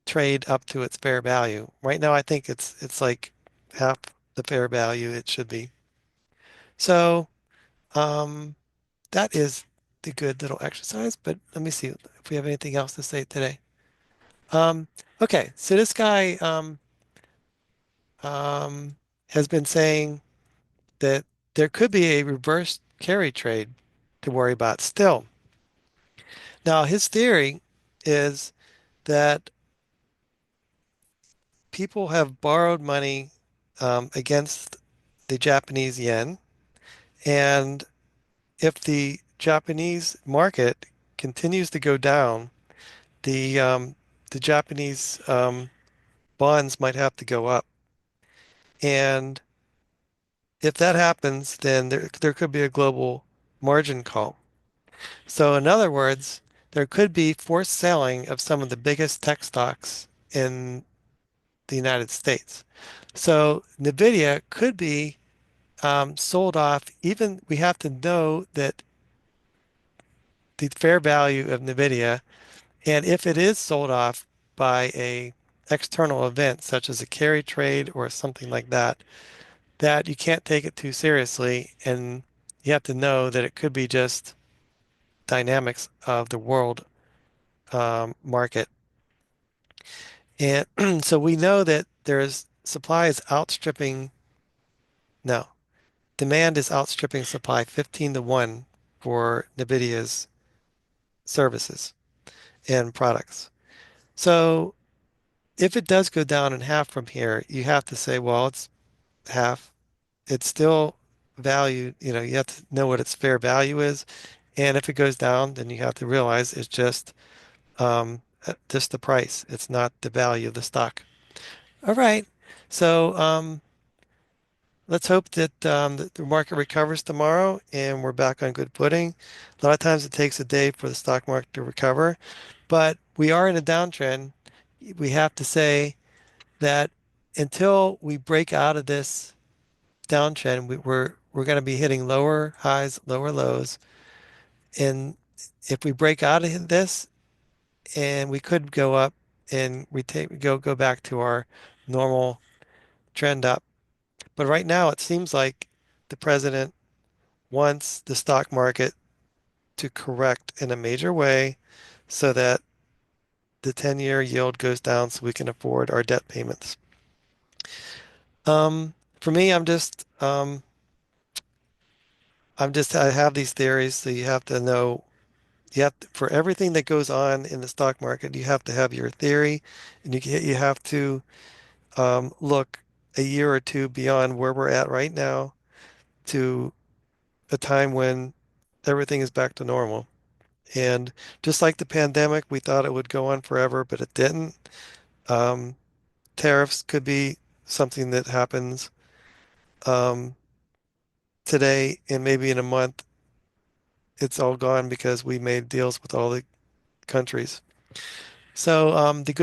trade up to its fair value. Right now, I think it's like half the fair value it should be. So um, that is the good little exercise. But let me see if we have anything else to say today. Um, okay, so this guy um, has been saying that there could be a reverse carry trade to worry about still. Now, his theory is that people have borrowed money against the Japanese yen, and if the Japanese market continues to go down, the Japanese bonds might have to go up. And if that happens, then there could be a global margin call. So in other words, there could be forced selling of some of the biggest tech stocks in the United States. So NVIDIA could be sold off. Even we have to know that the fair value of NVIDIA, and if it is sold off by a external event such as a carry trade or something like that, that you can't take it too seriously, and you have to know that it could be just dynamics of the world market. And so we know that there's supply is outstripping, no, demand is outstripping supply 15 to 1 for NVIDIA's services and products. So if it does go down in half from here, you have to say, well, it's half. It's still value, you have to know what its fair value is. And if it goes down, then you have to realize it's just the price. It's not the value of the stock. All right. So let's hope that the market recovers tomorrow and we're back on good footing. A lot of times it takes a day for the stock market to recover, but we are in a downtrend. We have to say that until we break out of this downtrend, we're going to be hitting lower highs, lower lows. And if we break out of this, and we could go up and we go back to our normal trend up. But right now, it seems like the president wants the stock market to correct in a major way so that the 10-year yield goes down so we can afford our debt payments. For me, I'm just I have these theories, so you have to know, for everything that goes on in the stock market, you have to have your theory, and you have to look a year or two beyond where we're at right now to a time when everything is back to normal. And just like the pandemic, we thought it would go on forever, but it didn't. Um, Tariffs could be something that happens um, today, and maybe in a month, it's all gone because we made deals with all the countries. So the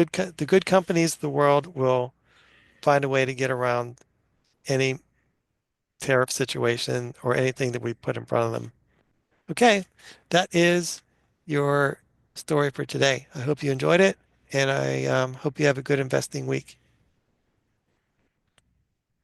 good companies of the world will find a way to get around any tariff situation or anything that we put in front of them. Okay, that is your story for today. I hope you enjoyed it, and I hope you have a good investing week.